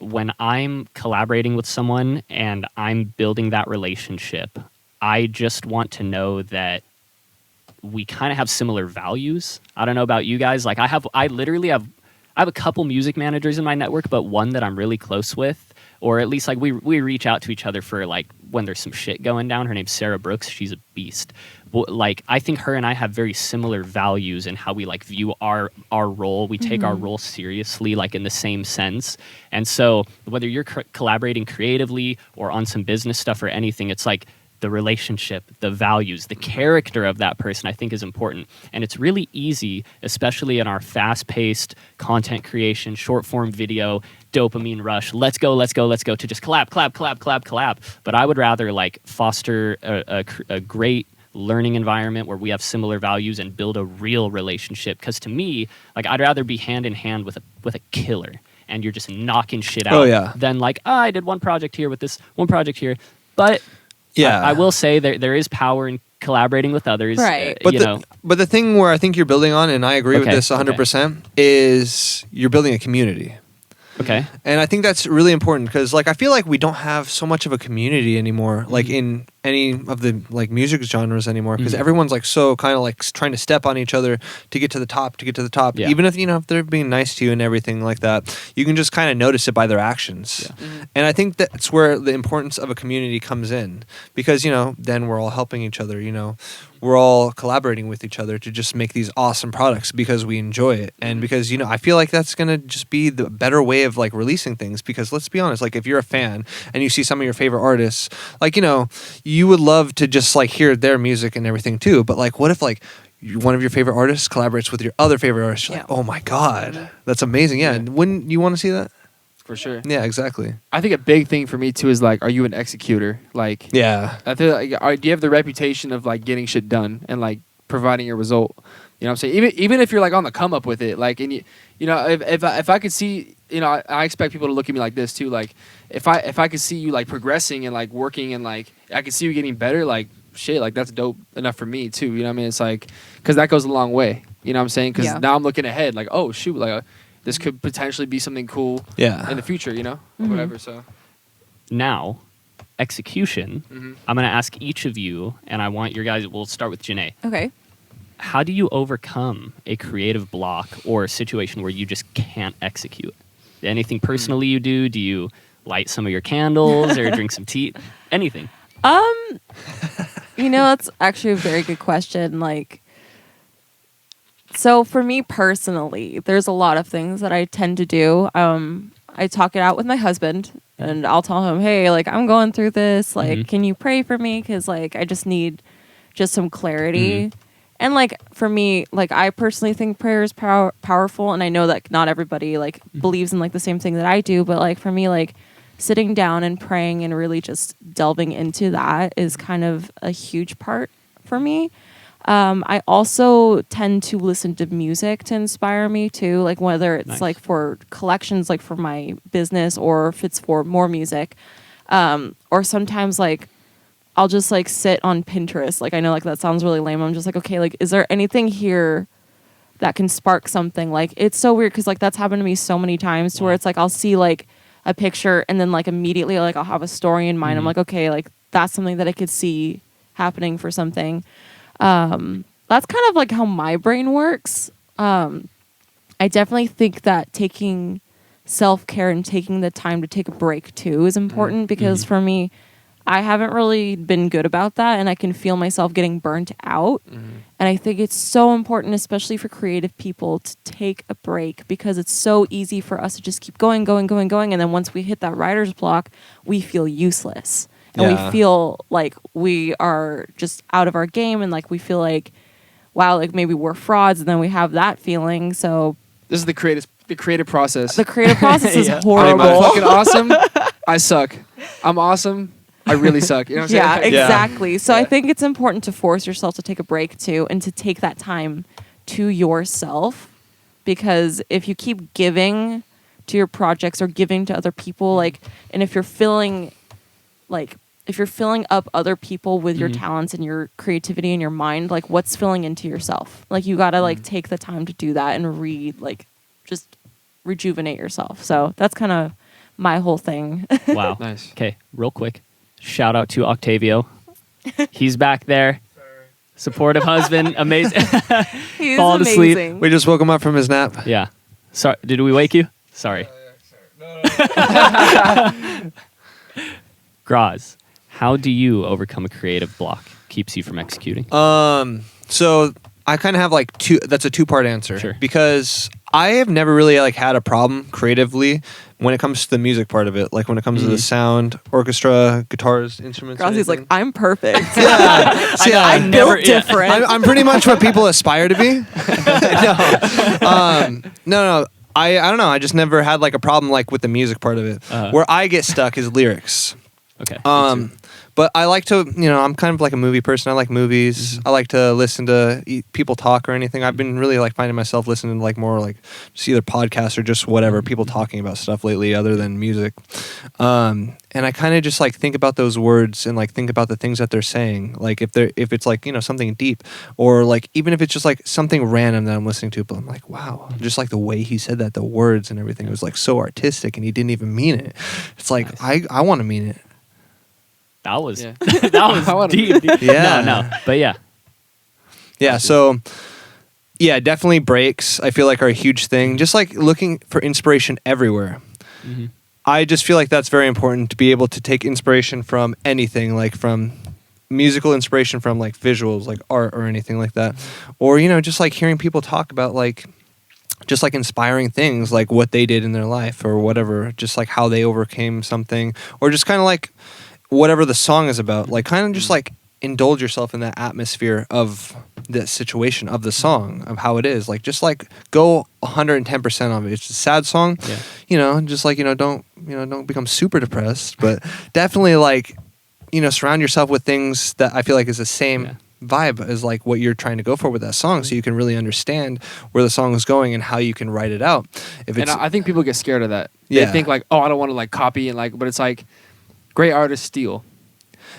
Speaker 2: when I'm collaborating with someone and I'm building that relationship, I just want to know that we kind of have similar values. I don't know about you guys. Like I literally have a couple music managers in my network, but one that I'm really close with, or at least like we reach out to each other for like when there's some shit going down. Her name's Sarah Brooks. She's a beast. But like I think her and I have very similar values in how we like view our role. We take our role seriously, like in the same sense. And so whether you're collaborating creatively or on some business stuff or anything, it's like the relationship, the values, the character of that person, I think is important. And it's really easy, especially in our fast-paced content creation, short-form video, dopamine rush, let's go, to just collab. But I would rather like foster a great learning environment where we have similar values and build a real relationship. Because to me, like I'd rather be hand in hand with a killer and you're just knocking shit out than like, I did one project here with this, one project here. But I will say there is power in collaborating with others.
Speaker 4: Right.
Speaker 3: But
Speaker 2: you know.
Speaker 3: but the thing where I think you're building on, and I agree with
Speaker 2: Okay,
Speaker 3: this 100%, is you're building a community.
Speaker 2: Okay.
Speaker 3: And I think that's really important because, like, I feel like we don't have so much of a community anymore, like in any of the like music genres anymore, because everyone's like so kind of like trying to step on each other to get to the top,
Speaker 2: Yeah.
Speaker 3: Even if if they're being nice to you and everything like that, you can just kind of notice it by their actions.
Speaker 2: Yeah.
Speaker 3: And I think that's where the importance of a community comes in, because then we're all helping each other. We're all collaborating with each other to just make these awesome products because we enjoy it, and because I feel like that's gonna just be the better way of like releasing things. Because let's be honest, like if you're a fan and you see some of your favorite artists, like you would love to just like hear their music and everything too. But like, what if like one of your favorite artists collaborates with your other favorite artist? You're like, oh my god, that's amazing! Yeah, and wouldn't you want to see that?
Speaker 5: For sure.
Speaker 3: Yeah, exactly.
Speaker 5: I think a big thing for me too is like, are you an executor? Like,
Speaker 3: Yeah.
Speaker 5: I feel like, do you have the reputation of like getting shit done and like providing a result? You know what I'm saying? Even if you're like on the come up with it, like, and if I could see, I expect people to look at me like this too. Like, if I could see you like progressing and like working and like I could see you getting better, like shit, like that's dope enough for me too. You know what I mean? It's like, because that goes a long way. You know what I'm saying? Because now I'm looking ahead, like, oh shoot, like this could potentially be something cool in the future. Whatever. So
Speaker 2: Now, execution.
Speaker 5: Mm-hmm.
Speaker 2: I'm going to ask each of you, and I want your guys. We'll start with Janae.
Speaker 4: Okay.
Speaker 2: How do you overcome a creative block or a situation where you just can't execute? Anything personally you do? Do you light some of your candles or drink some tea? Anything?
Speaker 4: That's actually a very good question. Like, so for me personally, there's a lot of things that I tend to do. I talk it out with my husband, and I'll tell him, hey, like, I'm going through this. Like, can you pray for me? Because, like, I just need just some clarity. And, like, for me, like, I personally think prayer is powerful. And I know that not everybody, like, believes in, like, the same thing that I do. But, like, for me, like, sitting down and praying and really just delving into that is kind of a huge part for me. I also tend to listen to music to inspire me too, like whether it's like for collections, like for my business, or if it's for more music, or sometimes like I'll just like sit on Pinterest. Like I know like that sounds really lame. I'm just like, okay, like is there anything here that can spark something? Like it's so weird because like that's happened to me so many times to where it's like I'll see like a picture and then like immediately like I'll have a story in mind. I'm like, okay, like that's something that I could see happening for something. That's kind of like how my brain works. I definitely think that taking self-care and taking the time to take a break too is important because for me, I haven't really been good about that and I can feel myself getting burnt out. And I think it's so important, especially for creative people, to take a break because it's so easy for us to just keep going. And then once we hit that writer's block, we feel useless. And we feel like we are just out of our game and like we feel like, wow, like maybe we're frauds, and then we have that feeling. So
Speaker 5: this is the creative process.
Speaker 4: The creative process is horrible.
Speaker 5: I'm fucking awesome. I suck. I'm awesome. I really suck. You know what I'm saying?
Speaker 4: Exactly. So I think it's important to force yourself to take a break too, and to take that time to yourself, because if you keep giving to your projects or giving to other people, like, and if you're filling up other people with your talents and your creativity and your mind, like what's filling into yourself? Like you gotta like take the time to do that and just rejuvenate yourself. So that's kind of my whole thing.
Speaker 2: Wow.
Speaker 5: Nice.
Speaker 2: Okay, real quick. Shout out to Octavio. He's back there. Supportive husband. Amazing.
Speaker 4: He's
Speaker 2: Falling asleep.
Speaker 4: amazing.
Speaker 3: We just woke him up from his nap.
Speaker 2: Yeah. Sorry. Did we wake you? Sorry. Graz, how do you overcome a creative block? Keeps you from executing?
Speaker 3: So I kind of have like that's a two-part answer.
Speaker 2: Sure.
Speaker 3: Because I have never really like had a problem creatively when it comes to the music part of it. Like when it comes to the sound, orchestra, guitars, instruments.
Speaker 4: Grazi's like, I'm perfect.
Speaker 3: Yeah. See,
Speaker 4: I'm built different.
Speaker 3: I'm pretty much what people aspire to be. No. I don't know. I just never had like a problem like with the music part of it. Where I get stuck is lyrics.
Speaker 2: Okay.
Speaker 3: But I like to, I'm kind of like a movie person. I like movies. I like to listen to people talk or anything. I've been really like finding myself listening to like more like just either podcasts or just whatever, people talking about stuff lately other than music. And I kind of just like think about those words and like think about the things that they're saying. Like if it's like, something deep, or like even if it's just like something random that I'm listening to, but I'm like, wow, just like the way he said that, the words and everything, it was like so artistic and he didn't even mean it. It's like,
Speaker 2: Nice.
Speaker 3: I want to mean it.
Speaker 2: That was
Speaker 5: Yeah.
Speaker 2: that was deep.
Speaker 3: Yeah.
Speaker 2: No. But yeah.
Speaker 3: Yeah, so definitely breaks I feel like are a huge thing. Just like looking for inspiration everywhere.
Speaker 2: Mm-hmm.
Speaker 3: I just feel like that's very important to be able to take inspiration from anything, like from musical inspiration, from like visuals, like art or anything like that. Or, just like hearing people talk about like just like inspiring things, like what they did in their life or whatever, just like how they overcame something, or just kind of like whatever the song is about, like kind of just like indulge yourself in that atmosphere of the situation of the song, of how it is, like just like go 110% of it. It's a sad song, just like don't become super depressed, but definitely like surround yourself with things that I feel like is the same vibe as like what you're trying to go for with that song, so you can really understand where the song is going and how you can write it out.
Speaker 5: And I think people get scared of that.
Speaker 3: Yeah.
Speaker 5: They think like, oh, I don't want to like copy and like, but it's like great artists steal.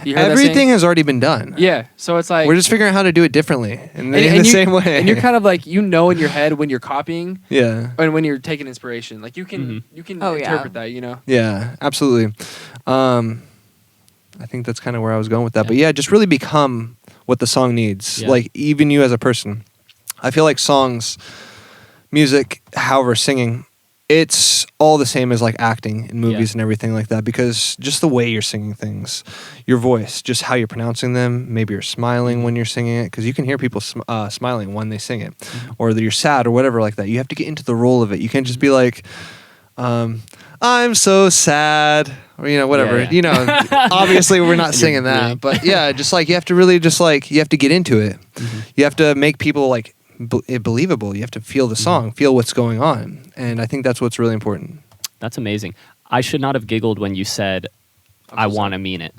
Speaker 5: You heard that
Speaker 3: Everything
Speaker 5: saying?
Speaker 3: has already been done.
Speaker 5: Yeah, so it's like
Speaker 3: We're just figuring out how to do it differently in the
Speaker 5: you-
Speaker 3: same way.
Speaker 5: And you're kind of like, in your head when you're copying
Speaker 3: yeah.
Speaker 5: and when you're taking inspiration, like you can
Speaker 4: Oh, yeah.
Speaker 5: interpret that,
Speaker 3: Yeah, absolutely. I think that's kind of where I was going with that. But yeah, just really become what the song needs.
Speaker 2: Yeah.
Speaker 3: Like even you as a person. I feel like songs, music, however, singing, it's all the same as like acting in movies and everything like that, because just the way you're singing things, your voice, just how you're pronouncing them, maybe you're smiling when you're singing it, because you can hear people smiling when they sing it, or that you're sad or whatever like that. You have to get into the role of it. You can't just be like, I'm so sad, or whatever.
Speaker 2: Yeah.
Speaker 3: Obviously we're not singing that,
Speaker 2: really-
Speaker 3: but yeah, just like you have to really just like you have to get into it. You have to make people like believable. You have to feel the song, feel what's going on, and I think that's what's really important.
Speaker 2: That's amazing. I should not have giggled when you said, I want to mean it.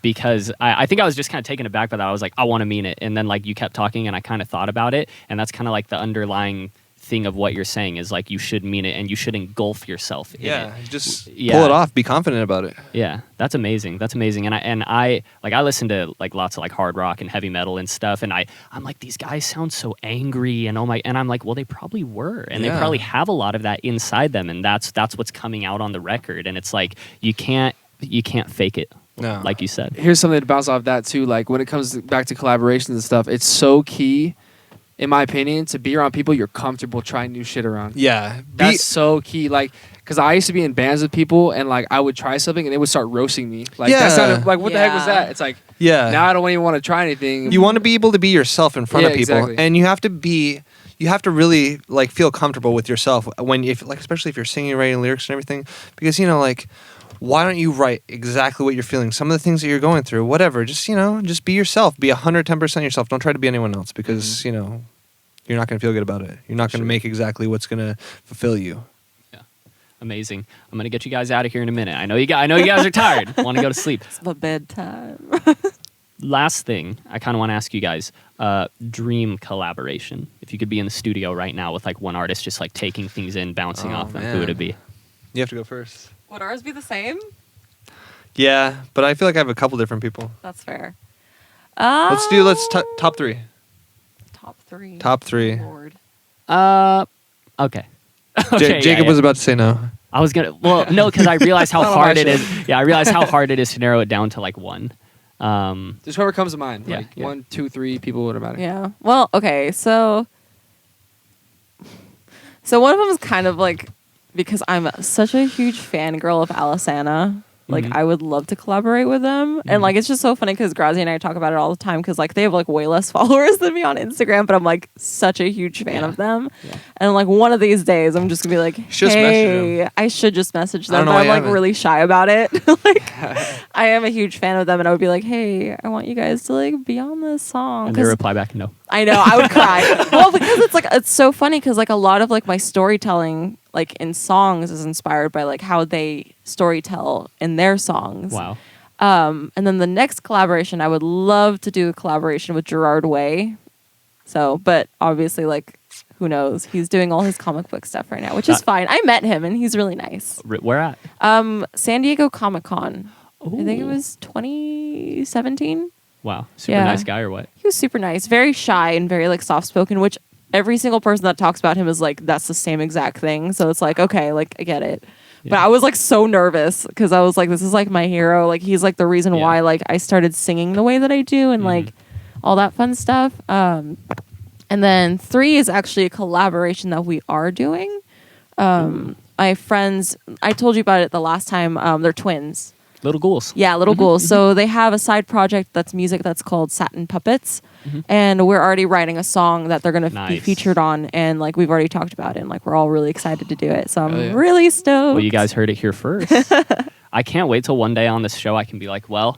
Speaker 2: Because I think I was just kind of taken aback by that. I was like, I want to mean it. And then like you kept talking and I kind of thought about it. And that's kind of like the underlying thing of what you're saying is like you should mean it and you should engulf yourself in it.
Speaker 3: Just
Speaker 2: Yeah.
Speaker 3: pull it off. Be confident about it.
Speaker 2: Yeah, that's amazing. That's amazing. And I listen to like lots of like hard rock and heavy metal and stuff, and I'm like, these guys sound so angry and and I'm like, well, they probably were, and they probably have a lot of that inside them, and that's what's coming out on the record. And it's like you can't fake it.
Speaker 3: No.
Speaker 2: Like you said.
Speaker 5: Here's something to bounce off that too. Like when it comes back to collaborations and stuff, it's so key, in my opinion, to be around people you're comfortable trying new shit around.
Speaker 3: Yeah.
Speaker 5: That's so key. Like, because I used to be in bands with people, and like I would try something, and they would start roasting me. Like that sounded like, what the heck was that? It's like, now I don't even want to try anything.
Speaker 3: You want to be able to be yourself in front of people,
Speaker 5: exactly.
Speaker 3: and you have to really like feel comfortable with yourself especially if you're singing, writing lyrics and everything, because like, why don't you write exactly what you're feeling, some of the things that you're going through, whatever, just just be yourself, be 110% yourself. Don't try to be anyone else, because you're not going to feel good about it. You're not going to make exactly what's going to fulfill you.
Speaker 2: Amazing. I'm gonna get you guys out of here in a minute. I know you guys are tired. Want to go to sleep.
Speaker 4: It's the bedtime.
Speaker 2: Last thing I kind of want to ask you guys, dream collaboration. If you could be in the studio right now with like one artist just like taking things in, bouncing off them, who would it be?
Speaker 3: You have to go first.
Speaker 4: Would ours be the same?
Speaker 3: Yeah, but I feel like I have a couple different people.
Speaker 4: That's fair.
Speaker 3: Let's top three.
Speaker 4: Top three.
Speaker 3: Top three.
Speaker 4: Lord.
Speaker 2: Okay. Okay,
Speaker 3: Jacob was about to say no.
Speaker 2: I was gonna. Well, no, because I realized how hard it is. Yeah, I realized how hard it is to narrow it down to like one.
Speaker 5: Just whoever comes to mind.
Speaker 2: Yeah,
Speaker 5: Like
Speaker 2: yeah.
Speaker 5: 1, 2, 3 people would matter.
Speaker 4: Yeah. Well, okay. So one of them is kind of like, because I'm such a huge fangirl of Alisana. Like, I would love to collaborate with them. And, like, it's just so funny because Grazie and I talk about it all the time because, like, they have, like, way less followers than me on Instagram, but I'm, like, such a huge fan of them.
Speaker 2: Yeah.
Speaker 4: And, like, one of these days, I'm just going to be like,
Speaker 3: Just message them.
Speaker 4: I should just message
Speaker 3: I
Speaker 4: them,
Speaker 3: don't know
Speaker 4: but
Speaker 3: why
Speaker 4: I'm,
Speaker 3: you
Speaker 4: like,
Speaker 3: haven't.
Speaker 4: really shy about it. Like, I am a huge fan of them, and I would be like, hey, I want you guys to, like, be on this song.
Speaker 2: And they
Speaker 4: 'Cause
Speaker 2: reply back, no.
Speaker 4: I know, I would cry. Well, because it's, like, it's so funny because, like, a lot of, like, my storytelling, like, in songs is inspired by, like, how they storytell in their songs.
Speaker 2: Wow.
Speaker 4: And then the next collaboration, I would love to do a collaboration with Gerard Way. So, but obviously, like, who knows? He's doing all his comic book stuff right now, which is fine. I met him, and he's really nice.
Speaker 2: Where at?
Speaker 4: San Diego Comic-Con.
Speaker 2: Ooh.
Speaker 4: I think it was 2017.
Speaker 2: Wow. Super
Speaker 4: Yeah.
Speaker 2: nice guy or what?
Speaker 4: He was super nice, very shy and very like soft-spoken, which every single person that talks about him is like, that's the same exact thing. So it's like, okay, like I get it.
Speaker 2: Yeah.
Speaker 4: But I was like so nervous because I was like, this is like my hero. Like he's like the reason why like I started singing the way that I do and like all that fun stuff. And then 3 is actually a collaboration that we are doing. My friends, I told you about it the last time. They're twins.
Speaker 2: Little ghouls.
Speaker 4: Yeah, Little Ghouls. So they have a side project that's music that's called Satin Puppets. And we're already writing a song that they're going to be
Speaker 2: Nice.
Speaker 4: featured on. And like we've already talked about it. And like we're all really excited to do it. So I'm
Speaker 5: Oh, yeah.
Speaker 4: really stoked.
Speaker 2: Well, you guys heard it here first. I can't wait till one day on this show I can be like, well,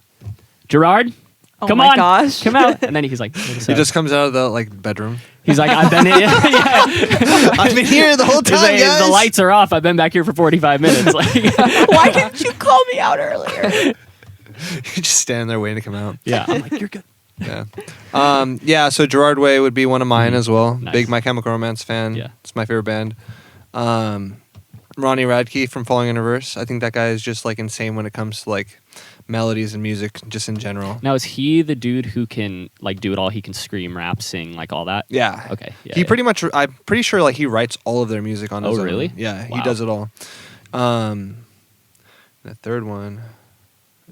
Speaker 2: Gerard,
Speaker 4: Oh
Speaker 2: come
Speaker 4: my
Speaker 2: on,
Speaker 4: gosh.
Speaker 2: come out. And then he's like, wait a
Speaker 3: He
Speaker 2: sec.
Speaker 3: just comes out of the like bedroom.
Speaker 2: He's like, I've been in. Yeah.
Speaker 3: I've been here the whole
Speaker 2: He's
Speaker 3: time,
Speaker 2: like,
Speaker 3: guys.
Speaker 2: the lights are off. I've been back here for 45 minutes. Like,
Speaker 4: Why didn't you call me out earlier?
Speaker 3: You're just standing there waiting to come out.
Speaker 2: yeah, I'm like, you're good.
Speaker 3: Yeah. Yeah. So Gerard Way would be one of mine as well.
Speaker 2: Nice.
Speaker 3: Big My Chemical Romance fan.
Speaker 2: Yeah.
Speaker 3: It's my favorite band. Ronnie Radke from Falling in Reverse. I think that guy is just like insane when it comes to like melodies and music, just in general.
Speaker 2: Now, is he the dude who can like do it all? He can scream, rap, sing, like all that?
Speaker 3: Yeah.
Speaker 2: Okay. Yeah,
Speaker 3: He
Speaker 2: yeah.
Speaker 3: pretty much. I'm pretty sure like he writes all of their music on
Speaker 2: Oh,
Speaker 3: his own.
Speaker 2: really?
Speaker 3: Yeah. He
Speaker 2: Wow.
Speaker 3: does it all. The third one.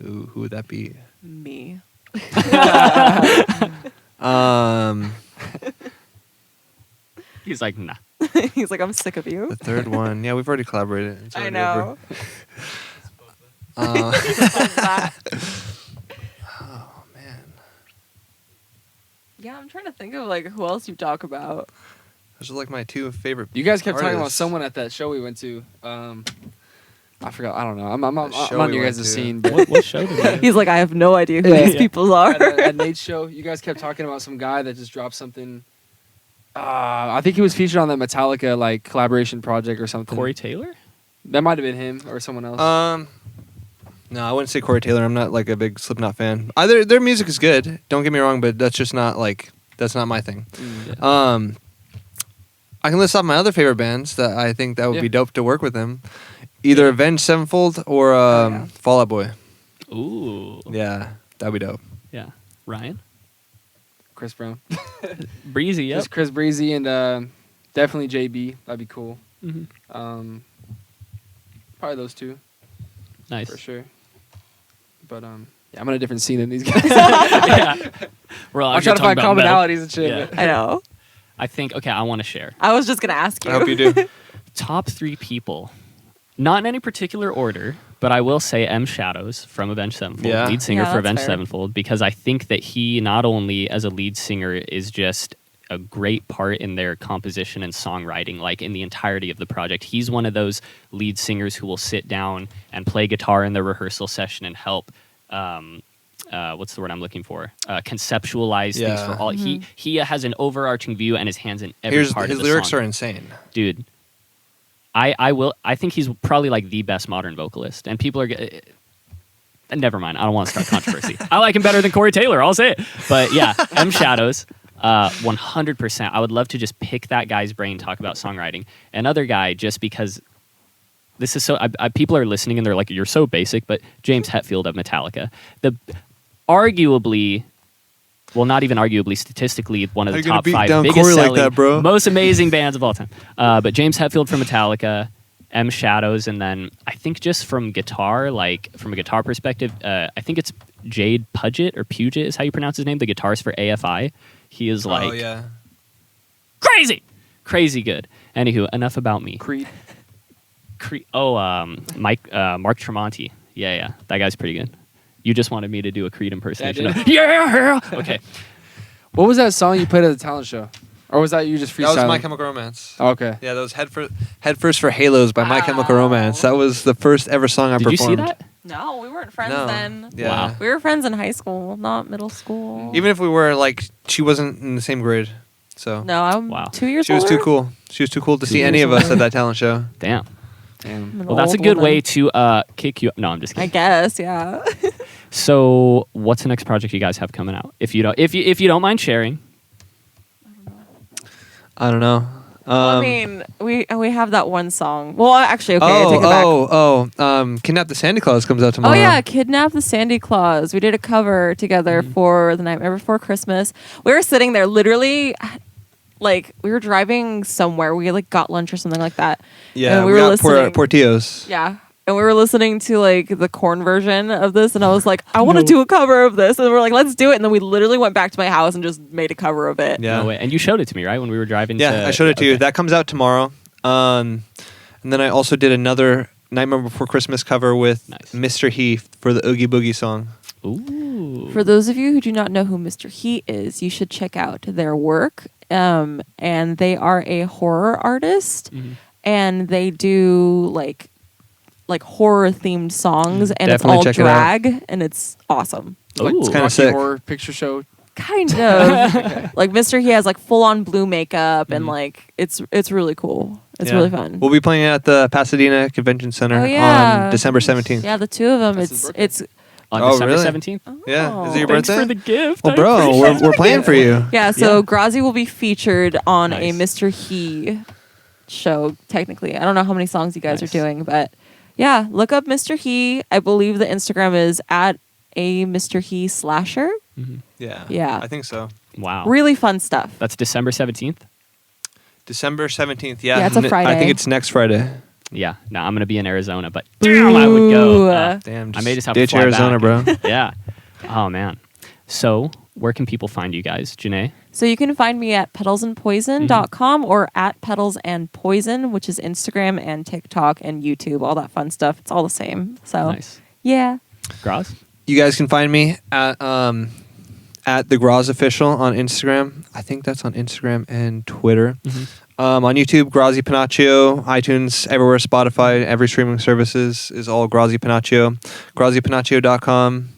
Speaker 3: Ooh, who would that be?
Speaker 4: Me.
Speaker 2: He's like, nah.
Speaker 4: He's like, I'm sick of you.
Speaker 3: The third one. Yeah, we've already collaborated. It's
Speaker 4: I
Speaker 3: already
Speaker 4: know.
Speaker 3: over. Oh man,
Speaker 4: Yeah, I'm trying to think of like who else you talk about.
Speaker 3: those are like my two favorite.
Speaker 5: You guys kept talking about
Speaker 3: artists.
Speaker 5: someone at that show we went to. I forgot. I don't know. I'm
Speaker 3: show
Speaker 5: on
Speaker 3: we
Speaker 5: your
Speaker 3: went
Speaker 5: guys'
Speaker 3: to.
Speaker 5: scene. But
Speaker 2: What show did we?
Speaker 4: He's like, I have no idea who
Speaker 5: Yeah.
Speaker 4: these
Speaker 5: Yeah.
Speaker 4: people are.
Speaker 5: at Nate's show, you guys kept talking about some guy that just dropped something. I think he was featured on that Metallica like collaboration project or something.
Speaker 2: Corey Taylor?
Speaker 5: That might have been him or someone else.
Speaker 3: No, I wouldn't say Corey Taylor. I'm not like a big Slipknot fan. Either their music is good. Don't get me wrong, but that's just not like that's not my thing.
Speaker 2: Yeah.
Speaker 3: I can list off my other favorite bands that I think that would
Speaker 5: Yeah.
Speaker 3: be dope to work with them. Either Avenged, Sevenfold, or
Speaker 4: yeah.
Speaker 3: Fall Out Boy.
Speaker 2: Ooh.
Speaker 3: Yeah, that'd be dope.
Speaker 2: Yeah. Ryan?
Speaker 5: Chris Brown.
Speaker 2: Breezy, yep.
Speaker 5: Just Chris Breezy and definitely JB. That'd be cool.
Speaker 2: Mhm.
Speaker 5: Probably those two
Speaker 2: Nice.
Speaker 5: for sure. But yeah, I'm on a different scene than these guys.
Speaker 2: Yeah. We're all
Speaker 5: I'm
Speaker 2: out here
Speaker 5: trying to find
Speaker 2: talking about metal.
Speaker 5: commonalities and shit.
Speaker 2: Yeah.
Speaker 5: but-
Speaker 4: I know.
Speaker 2: I think, okay, I want to share.
Speaker 4: I was just gonna ask you.
Speaker 3: I hope you do.
Speaker 2: Top 3 people. Not in any particular order, but I will say M. Shadows from Avenged Sevenfold,
Speaker 3: Yeah.
Speaker 2: lead singer
Speaker 4: Yeah,
Speaker 2: for
Speaker 4: that's
Speaker 2: Avenged
Speaker 4: fair.
Speaker 2: Sevenfold, because I think that he not only as a lead singer is just a great part in their composition and songwriting, like in the entirety of the project. He's one of those lead singers who will sit down and play guitar in the rehearsal session and help. What's the word I'm looking for? Conceptualize things
Speaker 3: Yeah.
Speaker 2: for all. He has an overarching view and his hands in every
Speaker 3: Here's
Speaker 2: part
Speaker 3: his
Speaker 2: of the
Speaker 3: lyrics
Speaker 2: song.
Speaker 3: are insane.
Speaker 2: Dude. I think he's probably like the best modern vocalist, and people are. Never mind. I don't want to start controversy. I like him better than Corey Taylor. I'll say it. But yeah, M. Shadows, 100%. I would love to just pick that guy's brain, talk about songwriting. Another guy, just because this is so. People are listening and they're like, "You're so basic." But James Hetfield of Metallica, arguably. Well, not even arguably, statistically, one of
Speaker 3: How
Speaker 2: the
Speaker 3: you gonna
Speaker 2: top
Speaker 3: beat
Speaker 2: 5
Speaker 3: down
Speaker 2: biggest
Speaker 3: Corey like
Speaker 2: selling,
Speaker 3: that, bro?
Speaker 2: most amazing bands of all time. But James Hetfield from Metallica, M. Shadows, and then I think just from guitar, like from a guitar perspective, I think it's Jade Puget or Puget is how you pronounce his name. The guitarist for AFI. He is like
Speaker 3: oh yeah.
Speaker 2: crazy good. Anywho, enough about me.
Speaker 5: Creed.
Speaker 2: Mark Tremonti. Yeah, that guy's pretty good. You just wanted me to do a Creed impersonation.
Speaker 5: did.
Speaker 2: Yeah. Okay.
Speaker 5: What was that song you played at the talent show? Or was that you just freestyling?
Speaker 3: That was My Chemical Romance.
Speaker 5: Oh, okay.
Speaker 3: Yeah, that was Head First for Halos by My Chemical
Speaker 4: Wow.
Speaker 3: Romance. That was the first ever song I
Speaker 2: Did you
Speaker 3: performed.
Speaker 2: see that?
Speaker 4: No, we weren't friends
Speaker 3: No.
Speaker 4: then.
Speaker 3: Yeah.
Speaker 2: Wow.
Speaker 4: We were friends in high school, not middle school.
Speaker 3: Even if we were like, she wasn't in the same grade, so
Speaker 4: No, I'm
Speaker 2: Wow.
Speaker 4: 2 years
Speaker 3: she was
Speaker 4: older.
Speaker 3: too cool. She was too cool to see
Speaker 2: years
Speaker 3: any of us
Speaker 2: older.
Speaker 3: at that talent show.
Speaker 2: Damn.
Speaker 5: Damn.
Speaker 4: I'm an
Speaker 2: Well, that's a
Speaker 4: old
Speaker 2: good
Speaker 4: woman.
Speaker 2: way to kick you. No, I'm just
Speaker 4: I
Speaker 2: kidding.
Speaker 4: guess, yeah.
Speaker 2: So, what's the next project you guys have coming out? If you don't mind sharing.
Speaker 3: I don't know.
Speaker 4: I mean, we have that one song. Well, actually, okay, I take it back.
Speaker 3: Kidnap the Santa Claus comes out
Speaker 4: Oh
Speaker 3: tomorrow.
Speaker 4: yeah, Kidnap the Sandy Claus. We did a cover together for The Nightmare Before Christmas. We were sitting there literally, like we were driving somewhere. We like got lunch or something like that.
Speaker 3: Yeah,
Speaker 4: and we
Speaker 3: we
Speaker 4: were
Speaker 3: got
Speaker 4: listening.
Speaker 3: Portillo's.
Speaker 4: Yeah. And we were listening to like the Korn version of this, and I was like, I want to do a cover of this, and we're like, let's do it. And then we literally went back to my house and just made a cover of it.
Speaker 3: Yeah.
Speaker 2: No way. And you showed it to me, right, when we were driving?
Speaker 3: Yeah, I showed it to you. That comes out tomorrow. And then I also did another Nightmare Before Christmas cover with Mr. Heath for the Oogie Boogie song.
Speaker 2: Ooh.
Speaker 4: For those of you who do not know who Mr. Heat is, you should check out their work. And they are a horror artist, and they do like horror themed songs, and
Speaker 3: Definitely
Speaker 4: it's all
Speaker 3: check it out.
Speaker 4: drag, and it's awesome.
Speaker 5: Like,
Speaker 2: Ooh.
Speaker 3: It's kinda
Speaker 5: Rocky
Speaker 3: sick.
Speaker 5: Horror Picture Show.
Speaker 4: Kind of. Like Mr. He has like full on blue makeup, and like it's really cool. It's
Speaker 3: Yeah.
Speaker 4: really fun.
Speaker 3: We'll be playing at the Pasadena Convention Center on December 17th.
Speaker 4: Yeah, the two of them.
Speaker 5: That's his
Speaker 4: It's
Speaker 2: On
Speaker 3: Oh,
Speaker 2: December
Speaker 3: really?
Speaker 2: 17th?
Speaker 3: Yeah, is it your
Speaker 2: Thanks
Speaker 3: birthday?
Speaker 2: for the gift.
Speaker 3: Well,
Speaker 2: I
Speaker 3: bro,
Speaker 2: appreciate
Speaker 3: we're playing for you.
Speaker 4: yeah. So
Speaker 2: Yeah.
Speaker 4: Grazie will be featured on a
Speaker 2: Nice.
Speaker 4: Mr. He show. Technically, I don't know how many songs you guys
Speaker 2: Nice.
Speaker 4: are doing, but yeah, look up Mr. He. I believe the Instagram is at a Mr. He slasher.
Speaker 3: Yeah.
Speaker 4: Yeah.
Speaker 3: I think so.
Speaker 2: Wow.
Speaker 4: Really fun stuff.
Speaker 2: That's December 17th?
Speaker 3: December 17th. Yeah.
Speaker 4: Yeah, it's a
Speaker 3: I
Speaker 4: Friday.
Speaker 3: think it's next Friday.
Speaker 2: Yeah. No, I'm going to be in Arizona, but damn, I would go.
Speaker 4: Ooh.
Speaker 3: Damn.
Speaker 2: I may just have to
Speaker 3: ditch
Speaker 2: fly
Speaker 3: Arizona,
Speaker 2: back.
Speaker 3: bro.
Speaker 2: Yeah. Oh, man. So, where can people find you guys? Janae?
Speaker 4: So you can find me at petalsandpoison.com or at Petals and Poison, which is Instagram and TikTok and YouTube, all that fun stuff. It's all the same. So
Speaker 2: Nice.
Speaker 4: yeah.
Speaker 2: Graz?
Speaker 3: You guys can find me at the Graz Official on Instagram. I think that's on Instagram and Twitter. On YouTube, Grazie Pennacchio, iTunes, everywhere, Spotify, every streaming services is all Grazie Pennacchio. GraziePennacchio.com.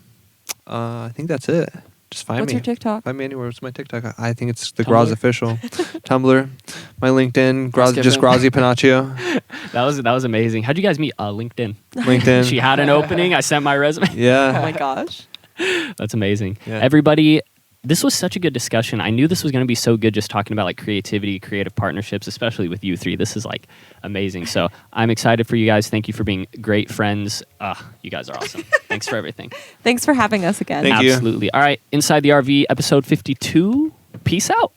Speaker 3: I think that's it. Just find
Speaker 4: What's
Speaker 3: me.
Speaker 4: your TikTok?
Speaker 3: Find me anywhere. What's my TikTok? I think it's the
Speaker 2: Tumblr?
Speaker 3: Graz Official. Tumblr. My LinkedIn, just Grazie Pennacchio.
Speaker 2: That was amazing. How'd you guys meet? LinkedIn.
Speaker 3: LinkedIn.
Speaker 2: She had an opening. I sent my resume.
Speaker 4: Oh
Speaker 3: Yeah.
Speaker 4: my gosh.
Speaker 2: That's amazing.
Speaker 3: Yeah.
Speaker 2: Everybody, this was such a good discussion. I knew this was going to be so good just talking about like creativity, creative partnerships, especially with you three. This is like amazing. So I'm excited for you guys. Thank you for being great friends. You guys are awesome. Thanks for everything.
Speaker 4: Thanks for having us again.
Speaker 3: Thank you.
Speaker 2: Absolutely. All right. Inside the RV, episode 52. Peace out.